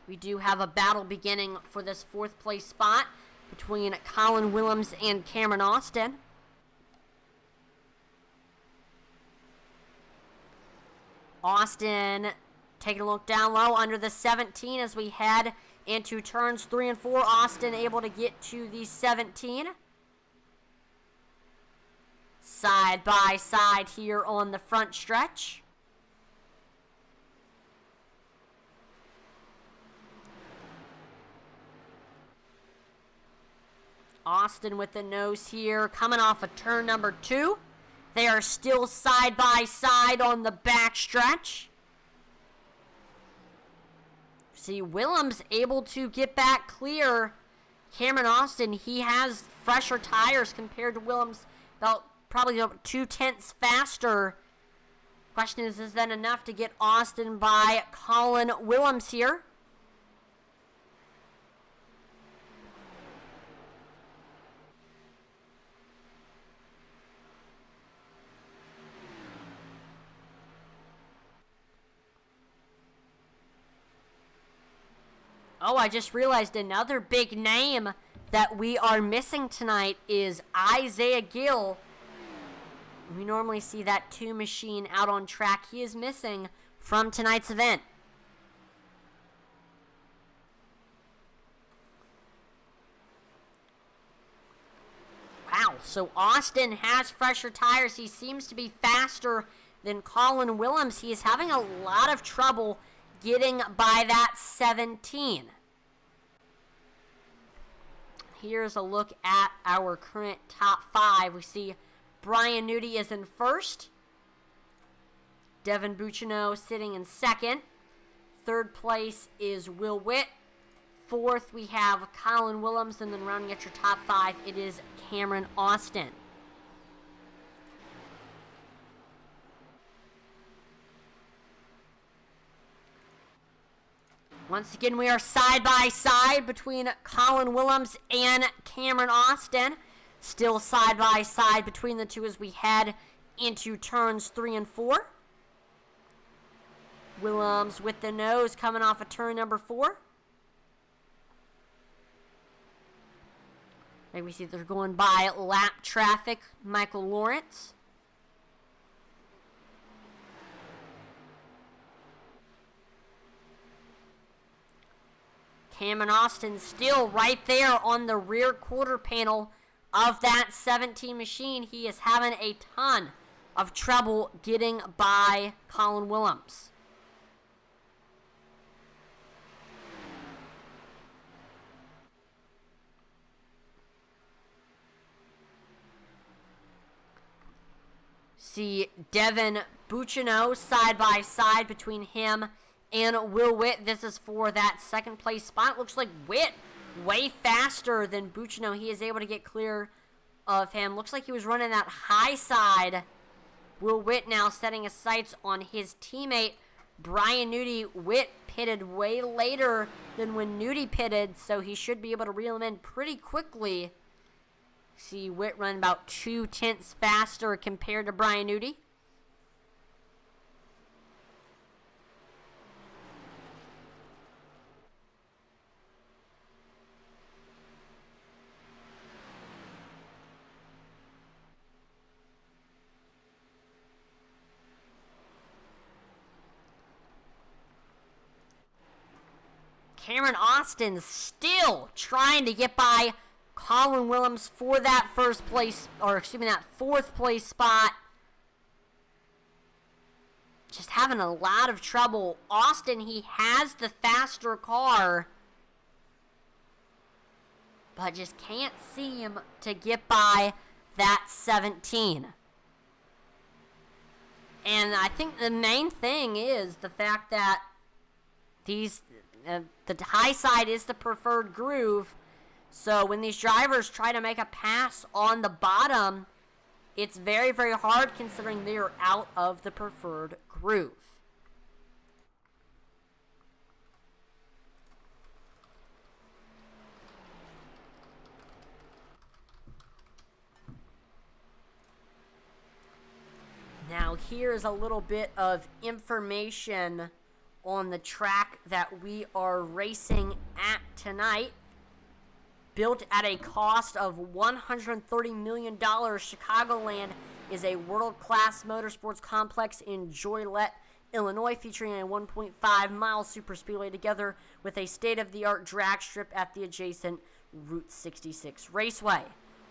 We do have a battle beginning for this 4th place spot between Colin Willems and Cameron Austin. Austin taking a look down low under the 17 as we head into turns 3 and 4. Austin able to get to the 17. Side by side here on the front stretch. Austin with the nose here, coming off of turn number 2. They are still side by side on the back stretch. See, Willems able to get back clear. Cameron Austin, he has fresher tires compared to Willems, probably about 2/10 faster. Question is that enough to get Austin by Colin Willems here? Oh, I just realized another big name that we are missing tonight is Isaiah Gill. We normally see that 2 machine out on track. He is missing from tonight's event. Wow, so Austin has fresher tires. He seems to be faster than Colin Willems. He is having a lot of trouble getting by that 17. Here's a look at our current top 5. We see Brian Nudi is in first. Devin Bucciano sitting in second. Third place is Will Witt. Fourth, we have Colin Willems. And then rounding at your top 5, it is Cameron Austin. Once again, we are side by side between Colin Willems and Cameron Austin. Still side by side between the two as we head into turns 3 and 4. Willems with the nose coming off of turn number 4. Like we see they're going by lap traffic, Michael Lawrence. Cameron Austin still right there on the rear quarter panel of that 17 machine. He is having a ton of trouble getting by Colin Willems. See Devin Bucciano side by side between him and Will Witt. This is for that second place spot. Looks like Witt way faster than Bucciano. He is able to get clear of him. Looks like he was running that high side. Will Witt now setting his sights on his teammate Brian Nudi. Witt pitted way later than when Nudi pitted, so he should be able to reel him in pretty quickly. See Witt run about 2/10 faster compared to Brian Nudi. Cameron Austin still trying to get by Colin Willems for that first place, or excuse me, that fourth place spot. Just having a lot of trouble. Austin, he has the faster car, but just can't seem to get by that 17. And I think the main thing is the fact that the high side is the preferred groove. So when these drivers try to make a pass on the bottom, it's very, very hard considering they are out of the preferred groove. Now here's a little bit of information on the track that we are racing at tonight. Built at a cost of $130 million, Chicagoland is a world-class motorsports complex in Joliet, Illinois, featuring a 1.5-mile superspeedway together with a state-of-the-art drag strip at the adjacent Route 66 Raceway.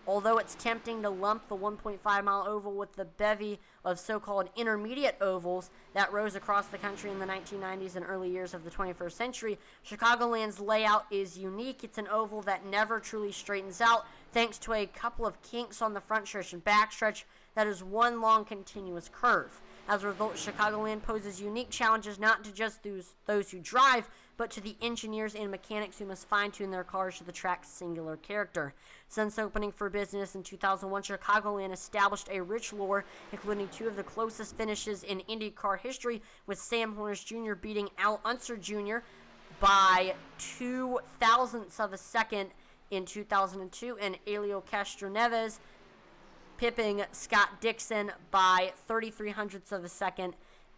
Although it's tempting to lump the 1.5-mile oval with the bevy of so-called intermediate ovals that rose across the country in the 1990s and early years of the 21st century, Chicagoland's layout is unique. It's an oval that never truly straightens out, thanks to a couple of kinks on the front stretch and back stretch that is one long continuous curve. As a result, Chicagoland poses unique challenges not to just those who drive, but to the engineers and mechanics who must fine-tune their cars to the track's singular character. Since opening for business in 2001, Chicagoland established a rich lore, including two of the closest finishes in IndyCar history, with Sam Hornish Jr. beating Al Unser Jr. by 0.02 of a second in 2002, and Elio Castroneves pipping Scott Dixon by 0.33 of a second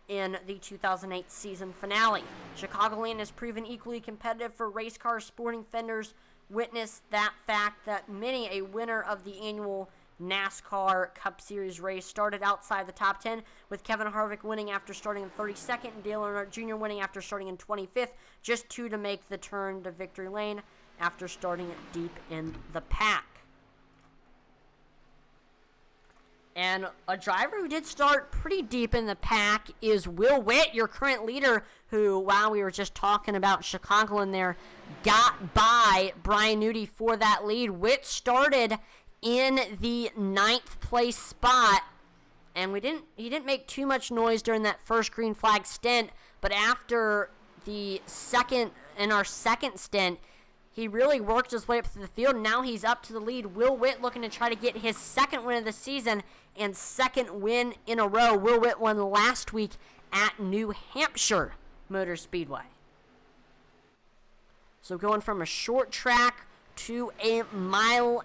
in the 2008 season finale. Chicagoland has proven equally competitive for race car sporting fenders. Witness that fact that many a winner of the annual NASCAR Cup Series race started outside the top 10, with Kevin Harvick winning after starting in 32nd and Dale Earnhardt Jr. winning after starting in 25th, just two to make the turn to victory lane after starting deep in the pack. And a driver who did start pretty deep in the pack is Will Witt, your current leader, who, while we were just talking about Chicagoland there, got by Brian Newty for that lead. Witt started in the 9th place spot, and he didn't make too much noise during that first green flag stint, but after our second stint, he really worked his way up through the field. Now he's up to the lead. Will Witt looking to try to get his second win of the season and second win in a row. Will Witt won last week at New Hampshire Motor Speedway. So going from a short track to a 1.5 miles.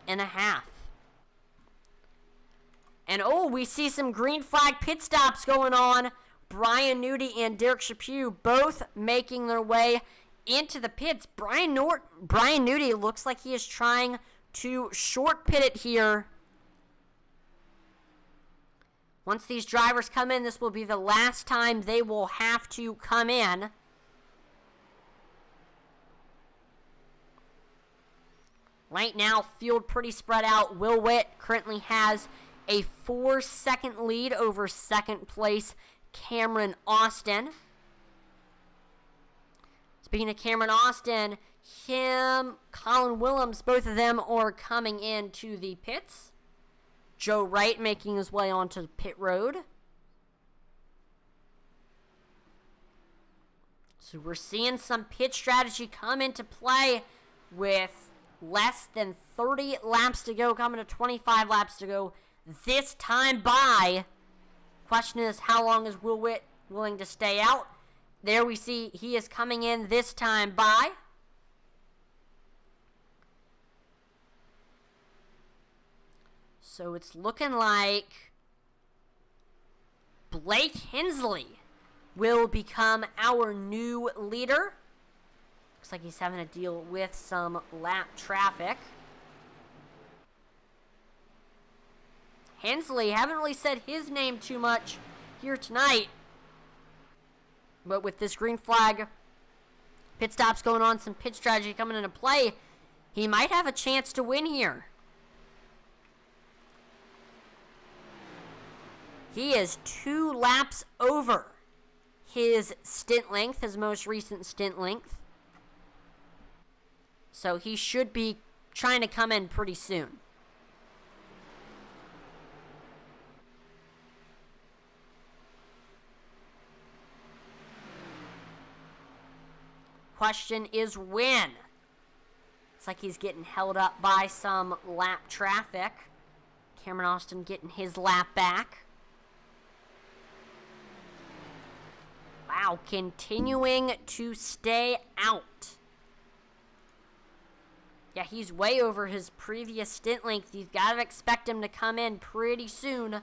And we see some green flag pit stops going on. Brian Newty and Derek Chaput both making their way into the pits. Brian Newty looks like he is trying to short pit it here. Once these drivers come in, this will be the last time they will have to come in. Right now, field pretty spread out. Will Witt currently has a 4-second lead over second place Cameron Austin. Speaking of Cameron Austin, Colin Willems, both of them are coming into the pits. Joe Wright making his way onto the pit road. So we're seeing some pit strategy come into play with less than 30 laps to go, coming to 25 laps to go this time by. Question is, how long is Will Witt willing to stay out? There we see he is coming in this time by. So it's looking like Blake Hensley will become our new leader. Looks like he's having to deal with some lap traffic. Hensley, haven't really said his name too much here tonight. But with this green flag, pit stops going on, some pit strategy coming into play, he might have a chance to win here. He is 2 laps over his stint length, his most recent stint length. So he should be trying to come in pretty soon. Question is when. Looks like he's getting held up by some lap traffic. Cameron Austin getting his lap back. Wow, continuing to stay out. Yeah, he's way over his previous stint length. You've got to expect him to come in pretty soon.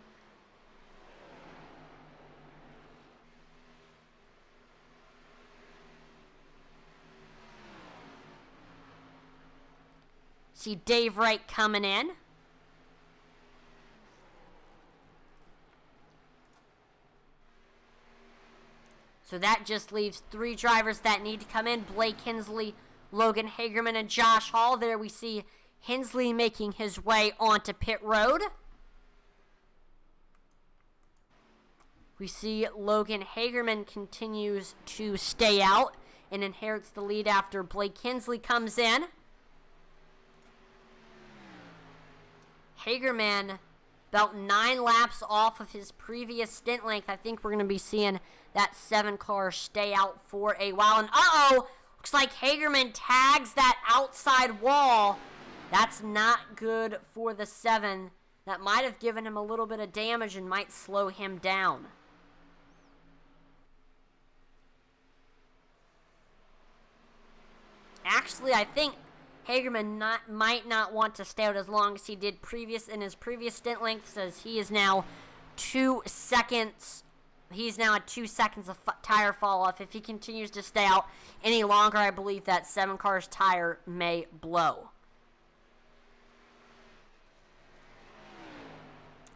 See Dave Wright coming in. So that just leaves 3 drivers that need to come in. Blake Hensley, Logan Hagerman, and Josh Hall. There we see Hensley making his way onto pit road. We see Logan Hagerman continues to stay out and inherits the lead after Blake Hensley comes in. Hagerman About 9 laps off of his previous stint length. I think we're going to be seeing that 7 car stay out for a while. And uh-oh! Looks like Hagerman tags that outside wall. That's not good for the 7. That might have given him a little bit of damage and might slow him down. Actually, I think Hagerman might not want to stay out as long as he did in his previous stint length, as he is now 2 seconds. He's now at 2 seconds of tire fall off. If he continues to stay out any longer, I believe that 7 car's tire may blow.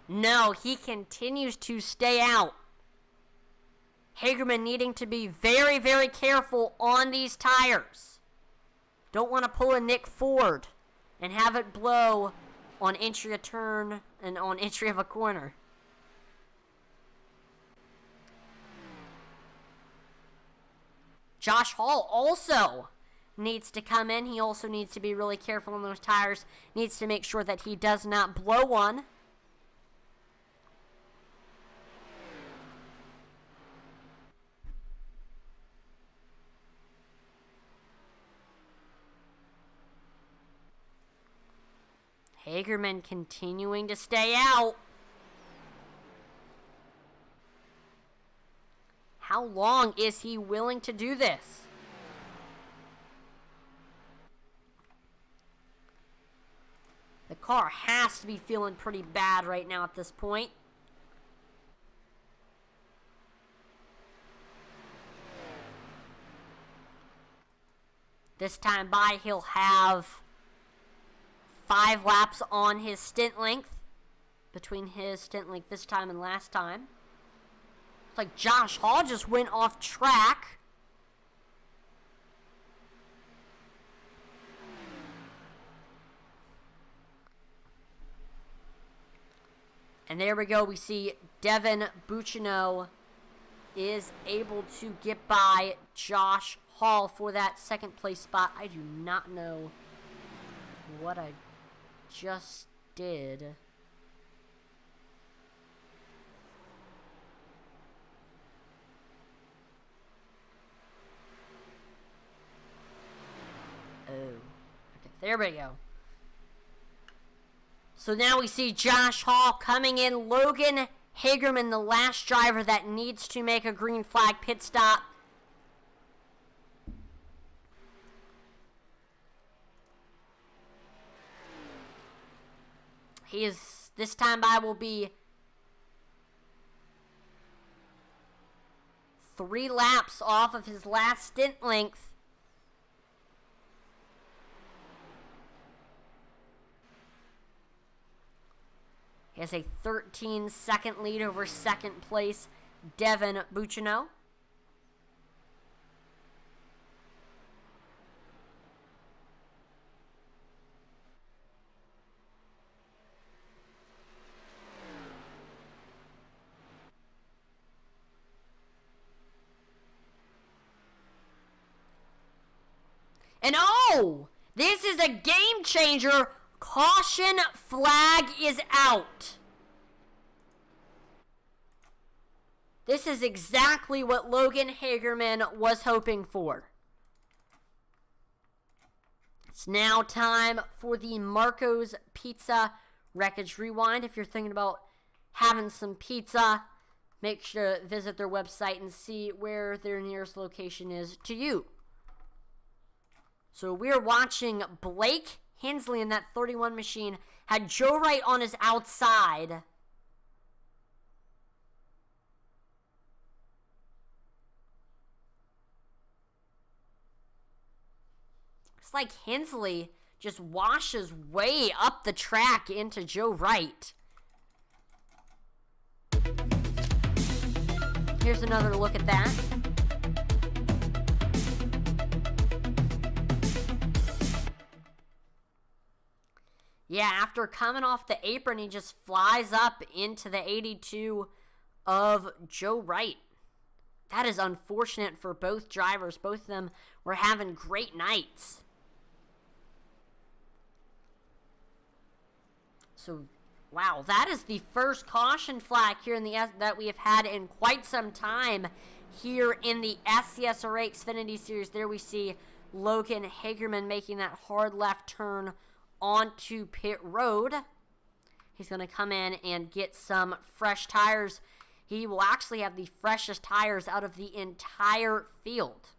No, he continues to stay out. Hagerman needing to be very, very careful on these tires. Don't want to pull a Nick Ford and have it blow on entry a turn and on entry of a corner. Josh Hall also needs to come in. He also needs to be really careful on those tires. Needs to make sure that he does not blow one. Hagerman continuing to stay out. How long is he willing to do this? The car has to be feeling pretty bad right now at this point. This time by, he'll have 5 laps on his stint length, between his stint length this time and last time. It's like Josh Hall just went off track. And there we go. We see Devin Buccino is able to get by Josh Hall for that second place spot. I do not know what I just did. Oh, okay, there we go. So now we see Josh Hall coming in. Logan Hagerman, the last driver that needs to make a green flag pit stop. This time by will be 3 laps off of his last stint length. He has a 13-second lead over second place Devin Buccino. And oh, this is a game changer. Caution flag is out. This is exactly what Logan Hagerman was hoping for. It's now time for the Marco's Pizza Wreckage Rewind. If you're thinking about having some pizza, make sure to visit their website and see where their nearest location is to you. So we're watching Blake Hensley in that 31 machine. Had Joe Wright on his outside. It's like Hensley just washes way up the track into Joe Wright. Here's another look at that. Yeah, after coming off the apron, he just flies up into the 82 of Joe Wright. That is unfortunate for both drivers. Both of them were having great nights. So Wow, that is the first caution flag here in the that we have had in quite some time here in the SCSRA Xfinity Series. There we see Logan Hagerman making that hard left turn onto pit road. He's going to come in and get some fresh tires. He will actually have the freshest tires out of the entire field.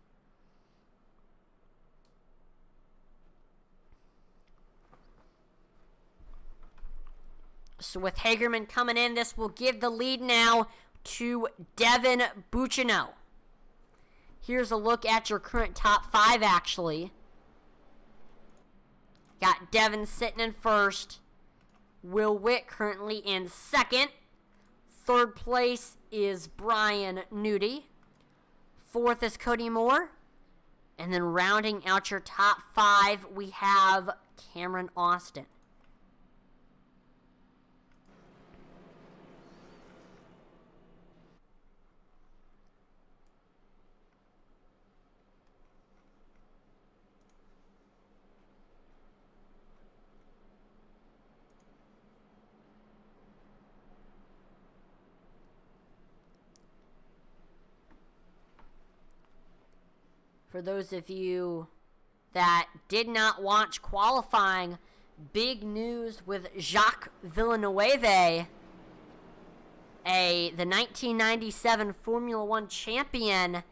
So with Hagerman coming in, this will give the lead now to Devin Bucino. Here's a look at your current top 5, actually. Got Devin sitting in first. Will Witt currently in second. Third place is Brian Nudie. Fourth is Cody Moore. And then rounding out your top 5, we have Cameron Austin. For those of you that did not watch qualifying, big news with Jacques Villeneuve, the 1997 Formula One champion,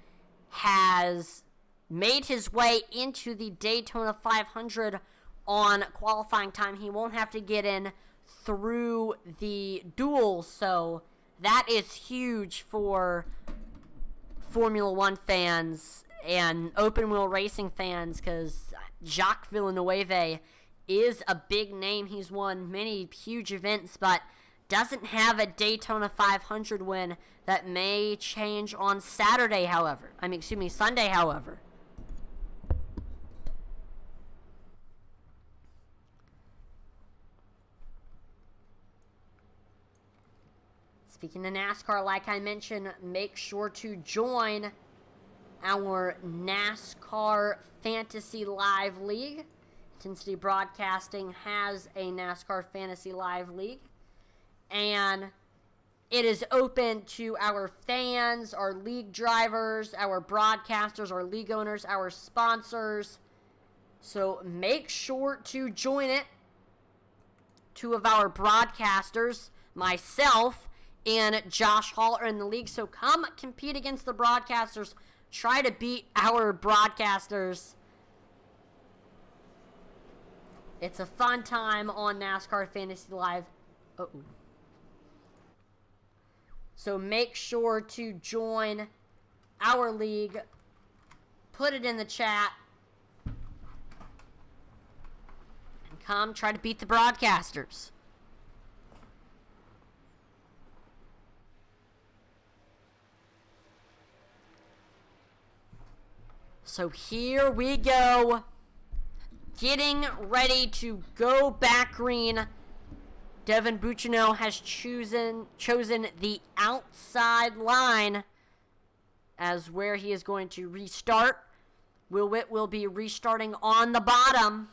has made his way into the Daytona 500 on qualifying time. He won't have to get in through the duels, so that is huge for Formula One fans and open wheel racing fans, because Jacques Villeneuve is a big name. He's won many huge events, but doesn't have a Daytona 500 win. That may change on Sunday, however. Speaking of NASCAR, like I mentioned, make sure to join our NASCAR Fantasy Live League. Intensity Broadcasting has a NASCAR Fantasy Live League, and it is open to our fans, our league drivers, our broadcasters, our league owners, our sponsors. So make sure to join it. 2 of our broadcasters, myself and Josh Hall, are in the league, so come compete against the broadcasters. Try to beat our broadcasters. It's a fun time on NASCAR Fantasy Live. So make sure to join our league. Put it in the chat. And come try to beat the broadcasters. So here we go, getting ready to go back green. Devin Bucino has chosen the outside line as where he is going to restart. Will Witt will be restarting on the bottom.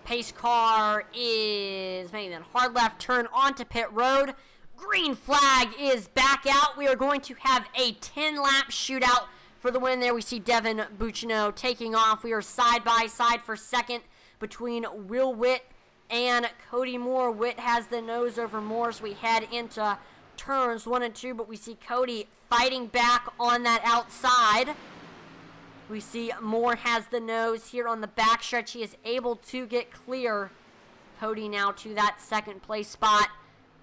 Pace car is making that hard left turn onto pit road. Green flag is back out. We are going to have a 10-lap shootout for the win there. We see Devin Bucino taking off. We are side by side for second between Will Witt and Cody Moore. Witt has the nose over Moore, so we head into turns 1 and 2, but we see Cody fighting back on that outside. We see Moore has the nose here on the backstretch. He is able to get clear. Cody now to that second place spot.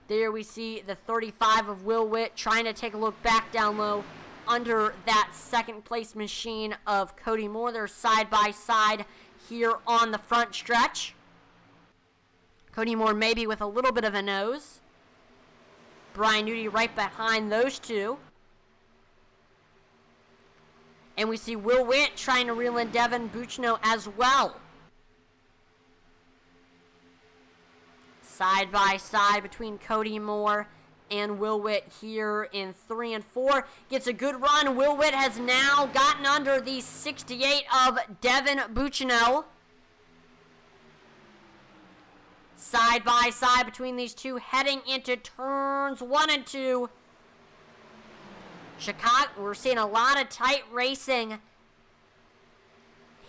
There we see the 35 of Will Witt trying to take a look back down low. under that second place machine of Cody Moore. They're side by side here on the front stretch. Cody Moore maybe with a little bit of a nose. Brian Newty right behind those two. And we see Will Witt trying to reel in Devin Bucino as well. Side by side between Cody Moore and Will Witt here in 3 and 4. Gets a good run. Will Witt has now gotten under the 68 of Devin Bucino. Side by side between these two heading into turns 1 and 2. Chicago, we're seeing a lot of tight racing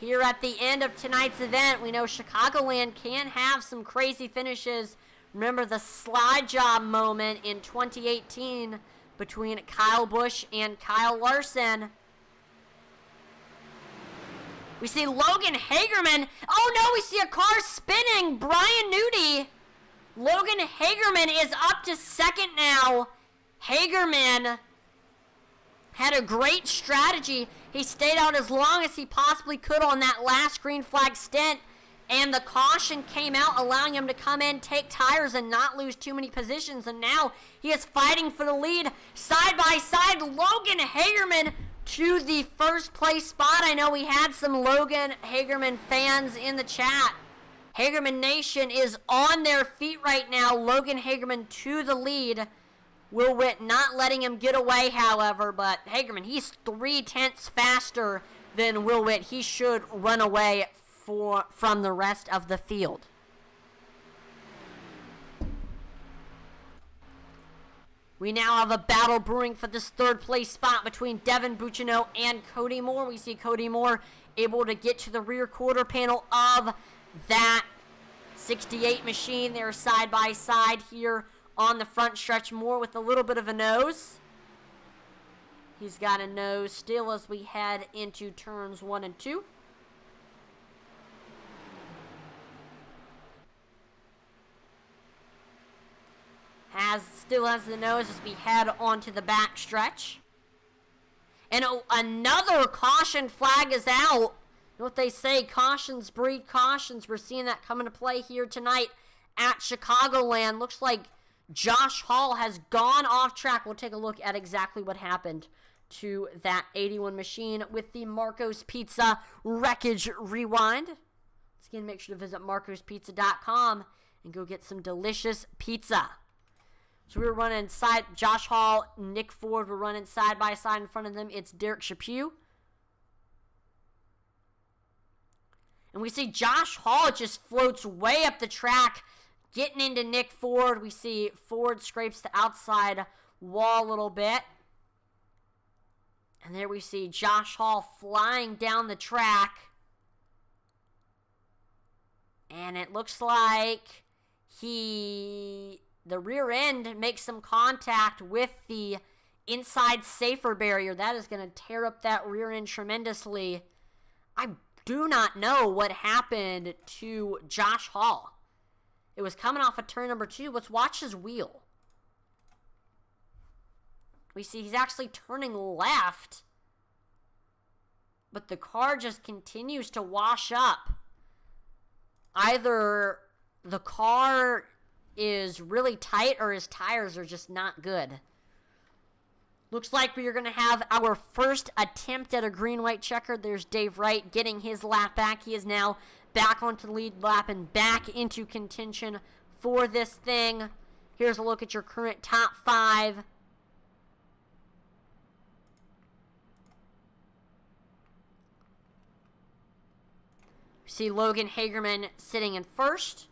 here at the end of tonight's event. We know Chicagoland can have some crazy finishes. Remember the slide job moment in 2018 between Kyle Busch and Kyle Larson. We see Logan Hagerman. Oh no, we see a car spinning. Brian Newty. Logan Hagerman is up to second now. Hagerman had a great strategy. He stayed out as long as he possibly could on that last green flag stint, and the caution came out, allowing him to come in, take tires, and not lose too many positions. And now he is fighting for the lead. Side by side, Logan Hagerman to the first place spot. I know we had some Logan Hagerman fans in the chat. Hagerman Nation is on their feet right now. Logan Hagerman to the lead. Will Witt not letting him get away, however, but Hagerman, he's 0.3 faster than Will Witt. He should run away from the rest of the field. We now have a battle brewing for this third place spot between Devin Bucino and Cody Moore. We see Cody Moore able to get to the rear quarter panel of that 68 machine. They're side by side here on the front stretch. Moore with a little bit of a nose. He's got a nose still as we head into turns 1 and 2. Still has the nose as we head onto the back stretch. And another caution flag is out. You know what they say, cautions breed cautions. We're seeing that come into play here tonight at Chicagoland. Looks like Josh Hall has gone off track. We'll take a look at exactly what happened to that 81 machine with the Marco's Pizza Wreckage Rewind. Once again, make sure to visit marcospizza.com and go get some delicious pizza. So we were running side, Josh Hall, Nick Ford were running side by side in front of them. It's Derek Chaput. And we see Josh Hall just floats way up the track, getting into Nick Ford. We see Ford scrapes the outside wall a little bit. And there we see Josh Hall flying down the track. And it looks like the rear end makes some contact with the inside safer barrier. That is going to tear up that rear end tremendously. I do not know what happened to Josh Hall. It was coming off of turn number 2. Let's watch his wheel. We see he's actually turning left, but the car just continues to wash up. Either the car is really tight or his tires are just not good. Looks like we are going to have our first attempt at a green-white checker. There's Dave Wright getting his lap back. He is now back onto the lead lap and back into contention for this thing. Here's a look at your current top 5. See Logan Hagerman sitting in first.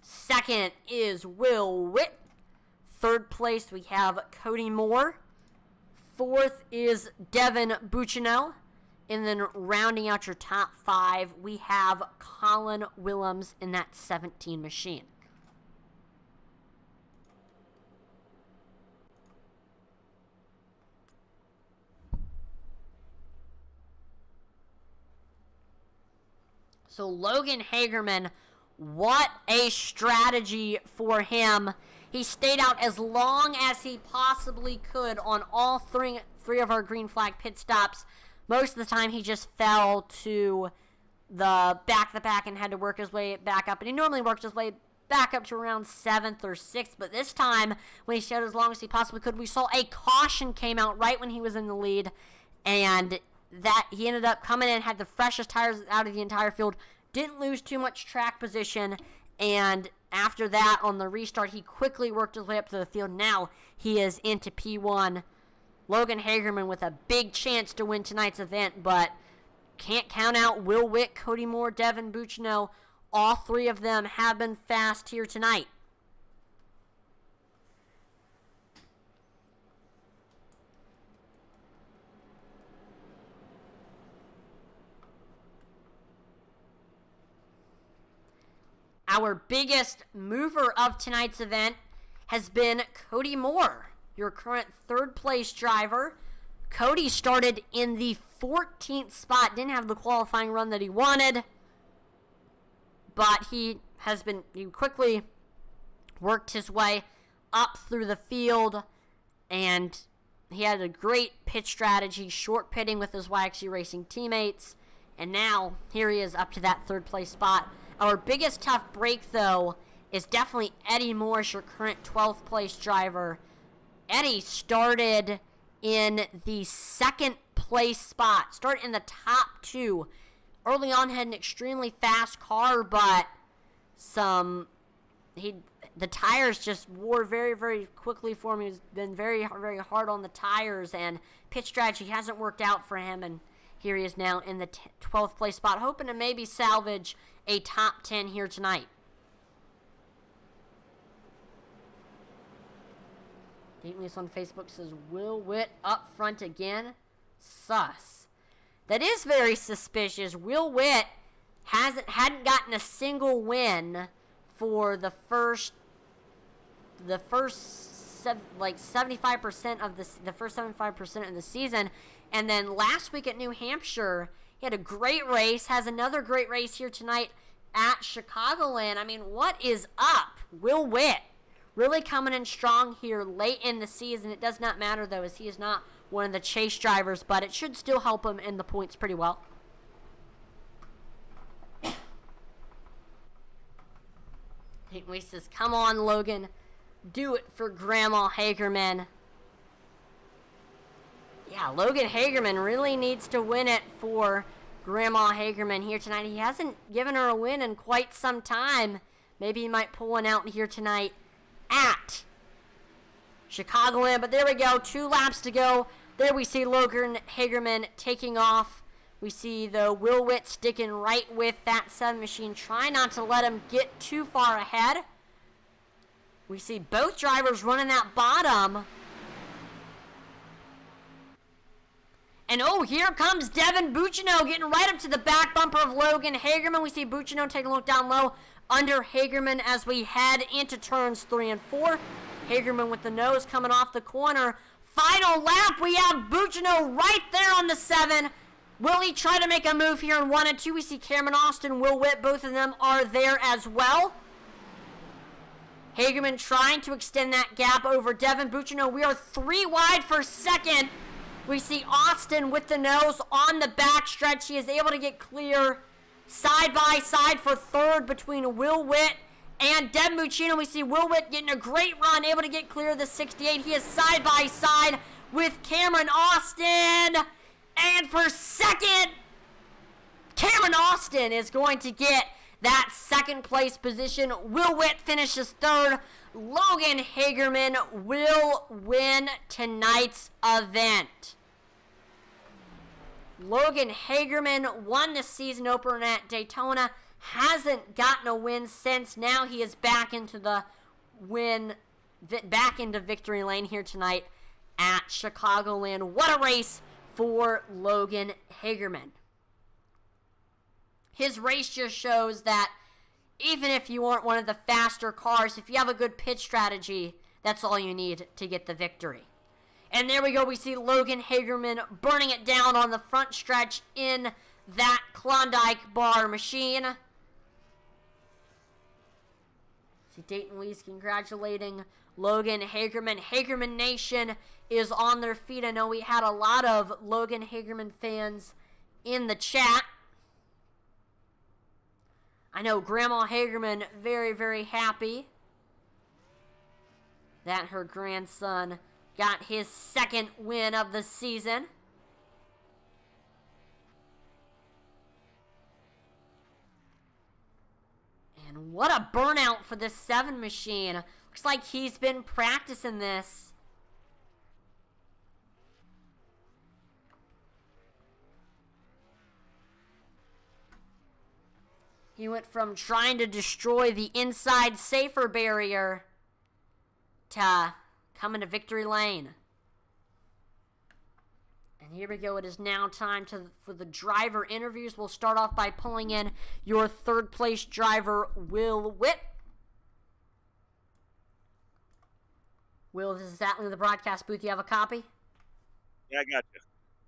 Second is Will Witt. Third place we have Cody Moore. Fourth is Devin Bucino. And then rounding out your top 5, we have Colin Willems in that 17 machine. So Logan Hagerman, what a strategy for him. He stayed out as long as he possibly could on all three of our green flag pit stops. Most of the time, he just fell to the back of the pack and had to work his way back up. And he normally worked his way back up to around 7th or 6th. But this time, when he stayed as long as he possibly could, we saw a caution came out right when he was in the lead. And that he ended up coming in, had the freshest tires out of the entire field. Didn't lose too much track position. And after that, on the restart, he quickly worked his way up to the field. Now he is into P1. Logan Hagerman with a big chance to win tonight's event, but can't count out Will Witt, Cody Moore, Devin Buccino. All three of them have been fast here tonight. Our biggest mover of tonight's event has been Cody Moore, your current third-place driver. Cody started in the 14th spot, didn't have the qualifying run that he wanted, but he quickly worked his way up through the field, and he had a great pit strategy, short pitting with his iRacing teammates, and now here he is up to that third-place spot. Our biggest tough break, though, is definitely Eddie Morris, your current 12th place driver. Eddie started in the second place spot, started in the top 2. Early on had an extremely fast car, but the tires just wore very, very quickly for him. He's been very, very hard on the tires, and pit strategy hasn't worked out for him, and here he is now in the 12th place spot, hoping to maybe salvage a top 10 here tonight. Gately's on Facebook says, Will Witt up front again? Sus. That is very suspicious. Will Witt hadn't gotten a single win for the first 75% of the first 75% of the season, and then last week at New Hampshire, he had a great race, has another great race here tonight at Chicagoland. I mean, what is up? Will Witt really coming in strong here late in the season. It does not matter, though, as he is not one of the chase drivers, but it should still help him in the points pretty well. He says, come on, Logan. Do it for Grandma Hagerman. Yeah, Logan Hagerman really needs to win it for Grandma Hagerman here tonight. He hasn't given her a win in quite some time. Maybe he might pull one out here tonight at Chicagoland. But there we go. 2 laps to go. There we see Logan Hagerman taking off. We see, though, Will Witt sticking right with that 7 machine. Try not to let him get too far ahead. We see both drivers running that bottom. And, oh, here comes Devin Buccino getting right up to the back bumper of Logan Hagerman. We see Buccino taking a look down low under Hagerman as we head into turns 3 and 4. Hagerman with the nose coming off the corner. Final lap, we have Buccino right there on the 7. Will he try to make a move here in 1 and 2? We see Cameron Austin, Will Witt, both of them are there as well. Hagerman trying to extend that gap over Devin Buccino. We are 3 wide for second. We see Austin with the nose on the backstretch. He is able to get clear side by side for third between Will Witt and Devin Buccino. We see Will Witt getting a great run, able to get clear of the 68. He is side by side with Cameron Austin. And for second, Cameron Austin is going to get that second place position. Will Witt finishes third. Logan Hagerman will win tonight's event. Logan Hagerman won the season opener at Daytona. Hasn't gotten a win since. Now he is back into victory lane here tonight at Chicagoland. What a race for Logan Hagerman. His race just shows that even if you aren't one of the faster cars, if you have a good pit strategy, that's all you need to get the victory. And there we go. We see Logan Hagerman burning it down on the front stretch in that Klondike bar machine. See Dayton Lee's congratulating Logan Hagerman. Hagerman Nation is on their feet. I know we had a lot of Logan Hagerman fans in the chat. I know Grandma Hagerman very, very happy that her grandson got his second win of the season. And what a burnout for the 7 machine. Looks like he's been practicing this. He went from trying to destroy the inside safer barrier to coming to victory lane. And here we go. It is now time for the driver interviews. We'll start off by pulling in your third place driver, Will Witt. Will, this is Atlee in the broadcast booth. You have a copy? Yeah, I got you.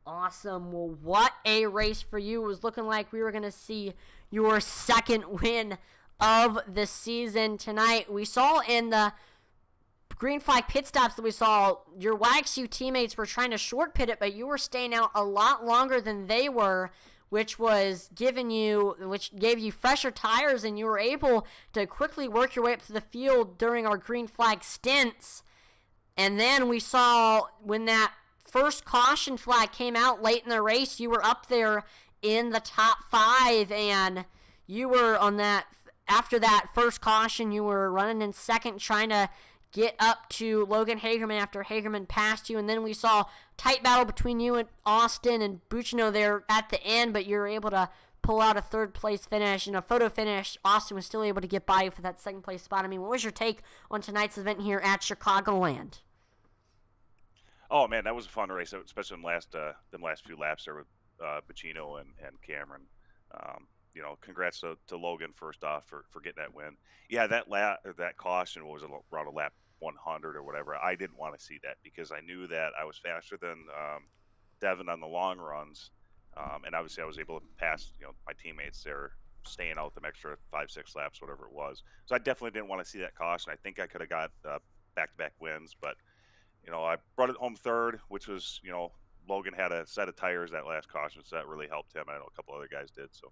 Awesome. Well, what a race for you. It was looking like we were going to see your second win of the season tonight. We saw in the green flag pit stops that we saw, your WAXU teammates were trying to short pit it, but you were staying out a lot longer than they were, which gave you fresher tires, and you were able to quickly work your way up to the field during our green flag stints. And then we saw when that first caution flag came out late in the race, you were up there in the top 5, and you were on that, after that first caution, you were running in second, trying to get up to Logan Hagerman after Hagerman passed you. And then we saw tight battle between you and Austin and Buccino there at the end, but you were able to pull out a third place finish and a photo finish. Austin was still able to get by you for that second place spot. I mean, what was your take on tonight's event here at Chicagoland? Oh man, that was a fun race, especially in them last few laps there with Buccino and Cameron. Congrats to Logan first off for getting that win. Yeah, that caution was around a lap 100 or whatever. I didn't want to see that because I knew that I was faster than Devin on the long runs, and obviously I was able to pass my teammates there, staying out them extra 5-6 laps, whatever it was. So I definitely didn't want to see that caution. I think I could have got back-to-back wins, but I brought it home third, which was Logan had a set of tires that last caution, so that really helped him. I know a couple other guys did, so.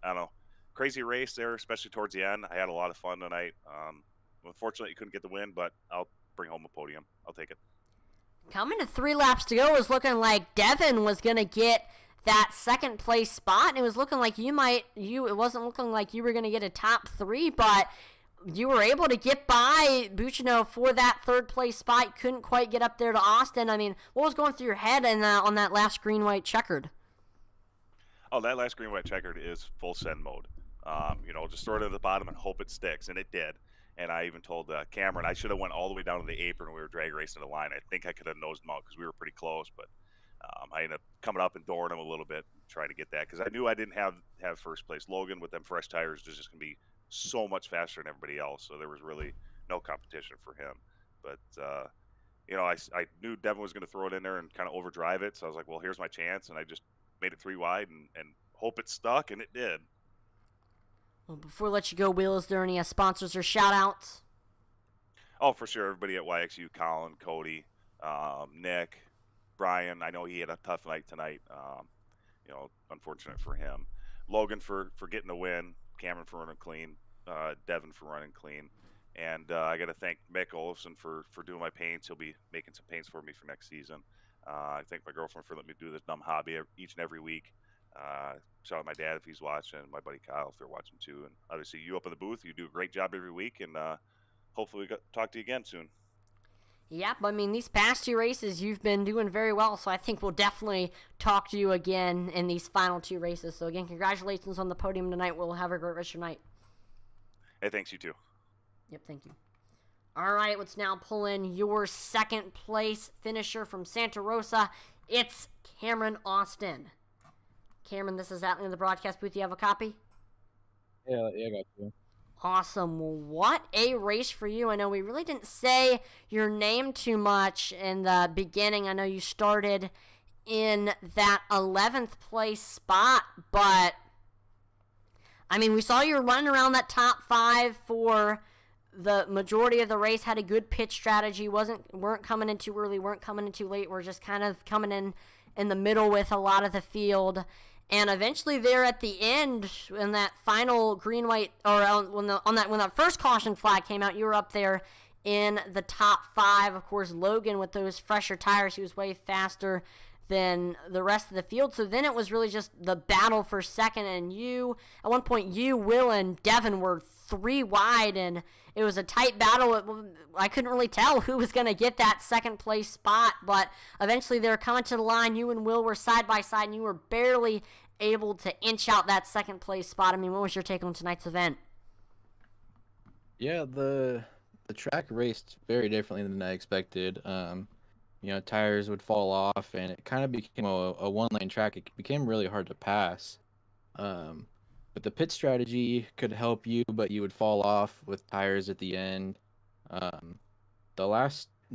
I don't know. Crazy race there, especially towards the end. I had a lot of fun tonight. Unfortunately, you couldn't get the win, but I'll bring home a podium. I'll take it. Coming to 3 laps to go, it was looking like Devin was going to get that second place spot. And it was looking like it wasn't looking like you were going to get a top 3, but you were able to get by Buccino for that third place spot. Couldn't quite get up there to Austin. I mean, what was going through your head on that last green-white checkered? Oh, that last green-white checkered is full send mode. Just throw it at the bottom and hope it sticks, and it did. And I even told Cameron I should have went all the way down to the apron when we were drag racing the line. I think I could have nosed him out because we were pretty close, but I ended up coming up and dooring him a little bit, trying to get that because I knew I didn't have first place. Logan with them fresh tires was just going to be so much faster than everybody else, so there was really no competition for him. But I knew Devin was going to throw it in there and kind of overdrive it, so I was like, well, here's my chance, and I just made it 3 wide and hope it stuck, and it did. Well, before I let you go, Will, is there any sponsors or shout-outs? Oh, for sure. Everybody at YXU, Colin, Cody, Nick, Brian. I know he had a tough night tonight. Unfortunate for him. Logan for getting the win. Cameron for running clean. Devin for running clean. And I got to thank Mick Olofsson for doing my paints. He'll be making some paints for me for next season. I thank my girlfriend for letting me do this dumb hobby each and every week. Shout out my dad if he's watching, my buddy Kyle if they're watching too, and obviously you up in the booth. You do a great job every week, and hopefully we talk to you again soon. Yep, I mean, these past 2 races you've been doing very well, so I think we'll definitely talk to you again in these final 2 races. So again, congratulations on the podium tonight. We'll have a great rest of your night. Hey, thanks, you too. Yep, thank you. All right, let's now pull in your second place finisher from Santa Rosa. It's Cameron Austin. Cameron, this is Atlee in the broadcast booth. You have a copy? Yeah, I got you. Awesome. Well, what a race for you. I know we really didn't say your name too much in the beginning. I know you started in that 11th place spot, but I mean, we saw you running around that top 5 for the majority of the race had a good pit strategy. Weren't coming in too early, weren't coming in too late. We're just kind of coming in the middle with a lot of the field. And eventually there at the end, in that final green white, or when that first caution flag came out, you were up there in the top 5. Of course, Logan, with those fresher tires, he was way faster than the rest of the field. So then it was really just the battle for second, and at one point, Will, and Devin were 3 wide, and it was a tight battle. I couldn't really tell who was going to get that second place spot, but eventually they were coming to the line. You and Will were side by side, and you were barely able to inch out that second place spot. I mean, what was your take on tonight's event? Yeah, the track raced very differently than I expected. Tires would fall off, and it kind of became a one-lane track. It became really hard to pass. But the pit strategy could help you, but you would fall off with tires at the end. The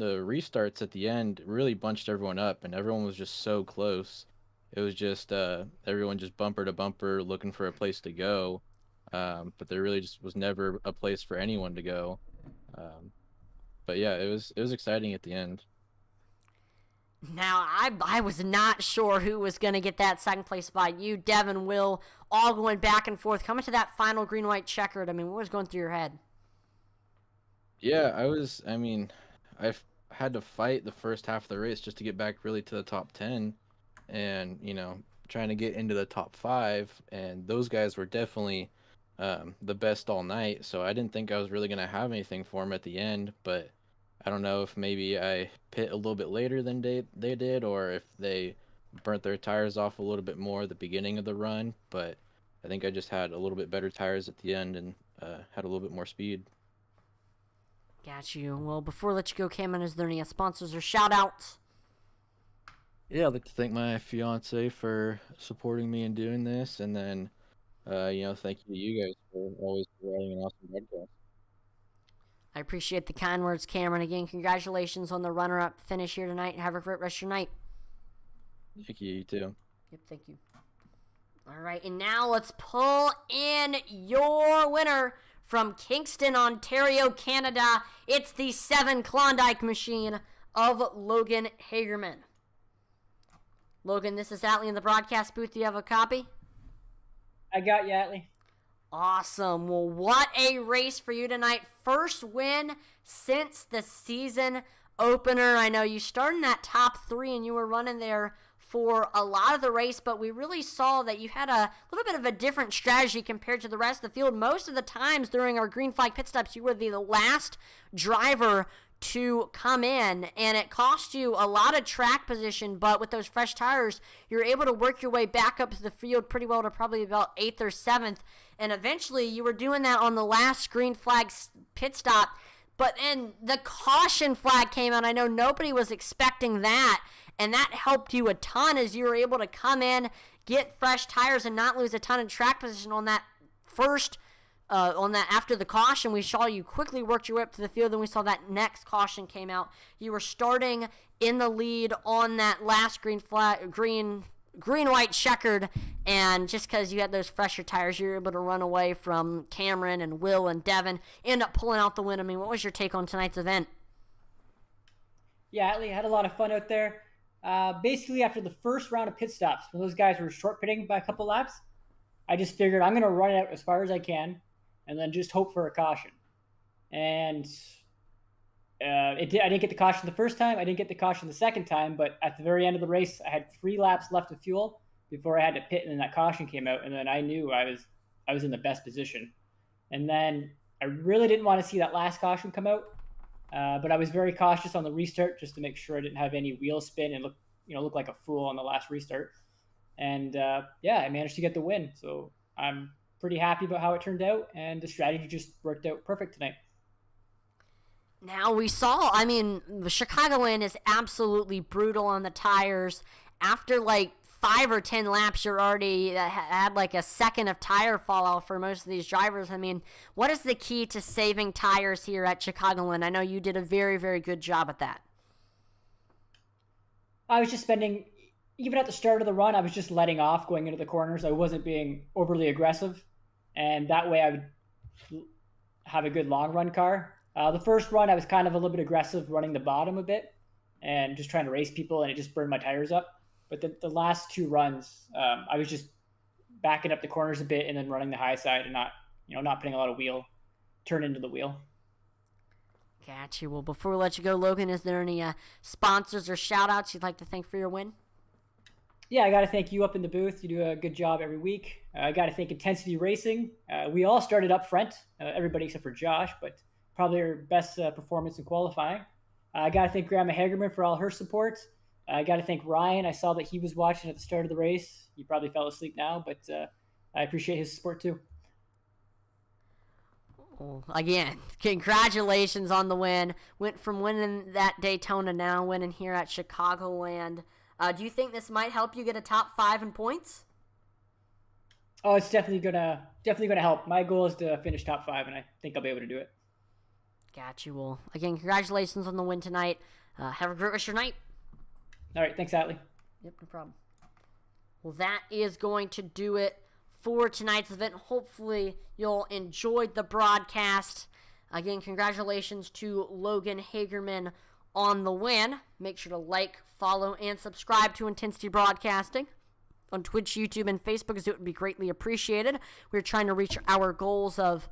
restarts at the end really bunched everyone up, and everyone was just so close. It was just everyone just bumper to bumper looking for a place to go. But there really just was never a place for anyone to go. But yeah, it was exciting at the end. Now, I was not sure who was going to get that second place spot. You, Devin, Will, all going back and forth, coming to that final green-white checkered. I mean, what was going through your head? Yeah, I had to fight the first half of the race just to get back really to the top 10 and, trying to get into the top 5. And those guys were definitely the best all night. So I didn't think I was really going to have anything for them at the end, but I don't know if maybe I pit a little bit later than they did, or if they burnt their tires off a little bit more at the beginning of the run, but I think I just had a little bit better tires at the end and had a little bit more speed. Got you. Well, before I let you go, Cameron, is there any sponsors or shout-outs? Yeah, I'd like to thank my fiance for supporting me in doing this, and then, thank you to you guys for always providing an awesome podcast. I appreciate the kind words, Cameron. Again, congratulations on the runner-up finish here tonight. Have a great rest of your night. Thank you, you too. Yep, thank you. All right, and now let's pull in your winner from Kingston, Ontario, Canada. It's the 7 Klondike machine of Logan Hagerman. Logan, this is Atlee in the broadcast booth. Do you have a copy? I got you, Atlee. Awesome. Well, what a race for you tonight. First win since the season opener. I know you started in that top 3 and you were running there for a lot of the race, but we really saw that you had a little bit of a different strategy compared to the rest of the field. Most of the times during our green flag pit stops, you were the last driver to come in, and it cost you a lot of track position, but with those fresh tires, you're able to work your way back up to the field pretty well to probably about 8th or 7th, and eventually you were doing that on the last green flag pit stop, but then the caution flag came out. I know nobody was expecting that, and that helped you a ton as you were able to come in, get fresh tires, and not lose a ton of track position on that first after the caution. We saw you quickly worked your way up to the field, and we saw that next caution came out. You were starting in the lead on that last green white checkered, and just because you had those fresher tires, you were able to run away from Cameron and Will and Devin, end up pulling out the win. I mean, what was your take on tonight's event? Yeah, Atlee, had a lot of fun out there. Basically, after the first round of pit stops, when those guys were short pitting by a couple laps, I just figured I'm going to run it out as far as I can and then just hope for a caution. And I didn't get the caution the first time. I didn't get the caution the second time, but at the very end of the race, I had 3 laps left of fuel before I had to pit, and then that caution came out, and then I knew I was in the best position. And then I really didn't want to see that last caution come out, but I was very cautious on the restart just to make sure I didn't have any wheel spin and look like a fool on the last restart. And I managed to get the win. So I'm pretty happy about how it turned out, and the strategy just worked out perfect tonight. Now we saw, the Chicagoland is absolutely brutal on the tires. After like 5 or 10 laps, you're already had like a second of tire fallout for most of these drivers. I mean, what is the key to saving tires here at Chicagoland? I know you did a very, very good job at that. I was just even at the start of the run, I was just letting off going into the corners. I wasn't being overly aggressive. And that way I would have a good long run car. The first run, I was kind of a little bit aggressive running the bottom a bit and just trying to race people, and it just burned my tires up. But the last 2 runs, I was just backing up the corners a bit and then running the high side and not putting a lot of turn into the wheel. Gotcha. Well, before we let you go, Logan, is there any sponsors or shout-outs you'd like to thank for your win? Yeah, I got to thank you up in the booth. You do a good job every week. I got to thank Intensity Racing. We all started up front, everybody except for Josh, but probably our best performance in qualifying. I got to thank Grandma Hagerman for all her support. I got to thank Ryan. I saw that he was watching at the start of the race. He probably fell asleep now, but I appreciate his support too. Well, again, congratulations on the win. Went from winning that Daytona now winning here at Chicagoland. Do you think this might help you get a top 5 in points? Oh, it's definitely gonna help. My goal is to finish top 5, and I think I'll be able to do it. Got you. Well, again, congratulations on the win tonight. Have a great rest of your night. All right, thanks, Atlee. Yep, no problem. Well, that is going to do it for tonight's event. Hopefully, you'll enjoyed the broadcast. Again, congratulations to Logan Hagerman on the win. Make sure to like, follow, and subscribe to Intensity Broadcasting on Twitch, YouTube, and Facebook, as it would be greatly appreciated. We're trying to reach our goals of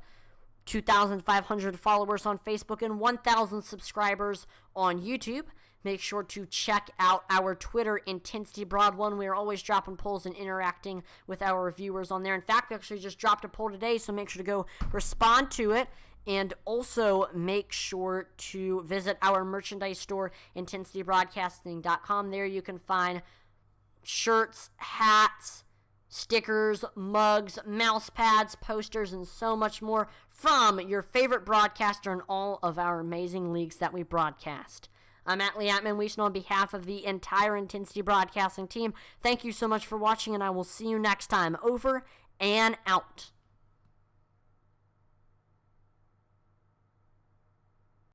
2,500 followers on Facebook and 1,000 subscribers on YouTube. Make sure to check out our Twitter, Intensity Broad 1. We are always dropping polls and interacting with our viewers on there. In fact, we actually just dropped a poll today, so make sure to go respond to it. And also make sure to visit our merchandise store, IntensityBroadcasting.com. There you can find shirts, hats, stickers, mugs, mouse pads, posters, and so much more from your favorite broadcaster and all of our amazing leagues that we broadcast. I'm Atlee Atman-Weesman on behalf of the entire Intensity Broadcasting team. Thank you so much for watching, and I will see you next time. Over and out.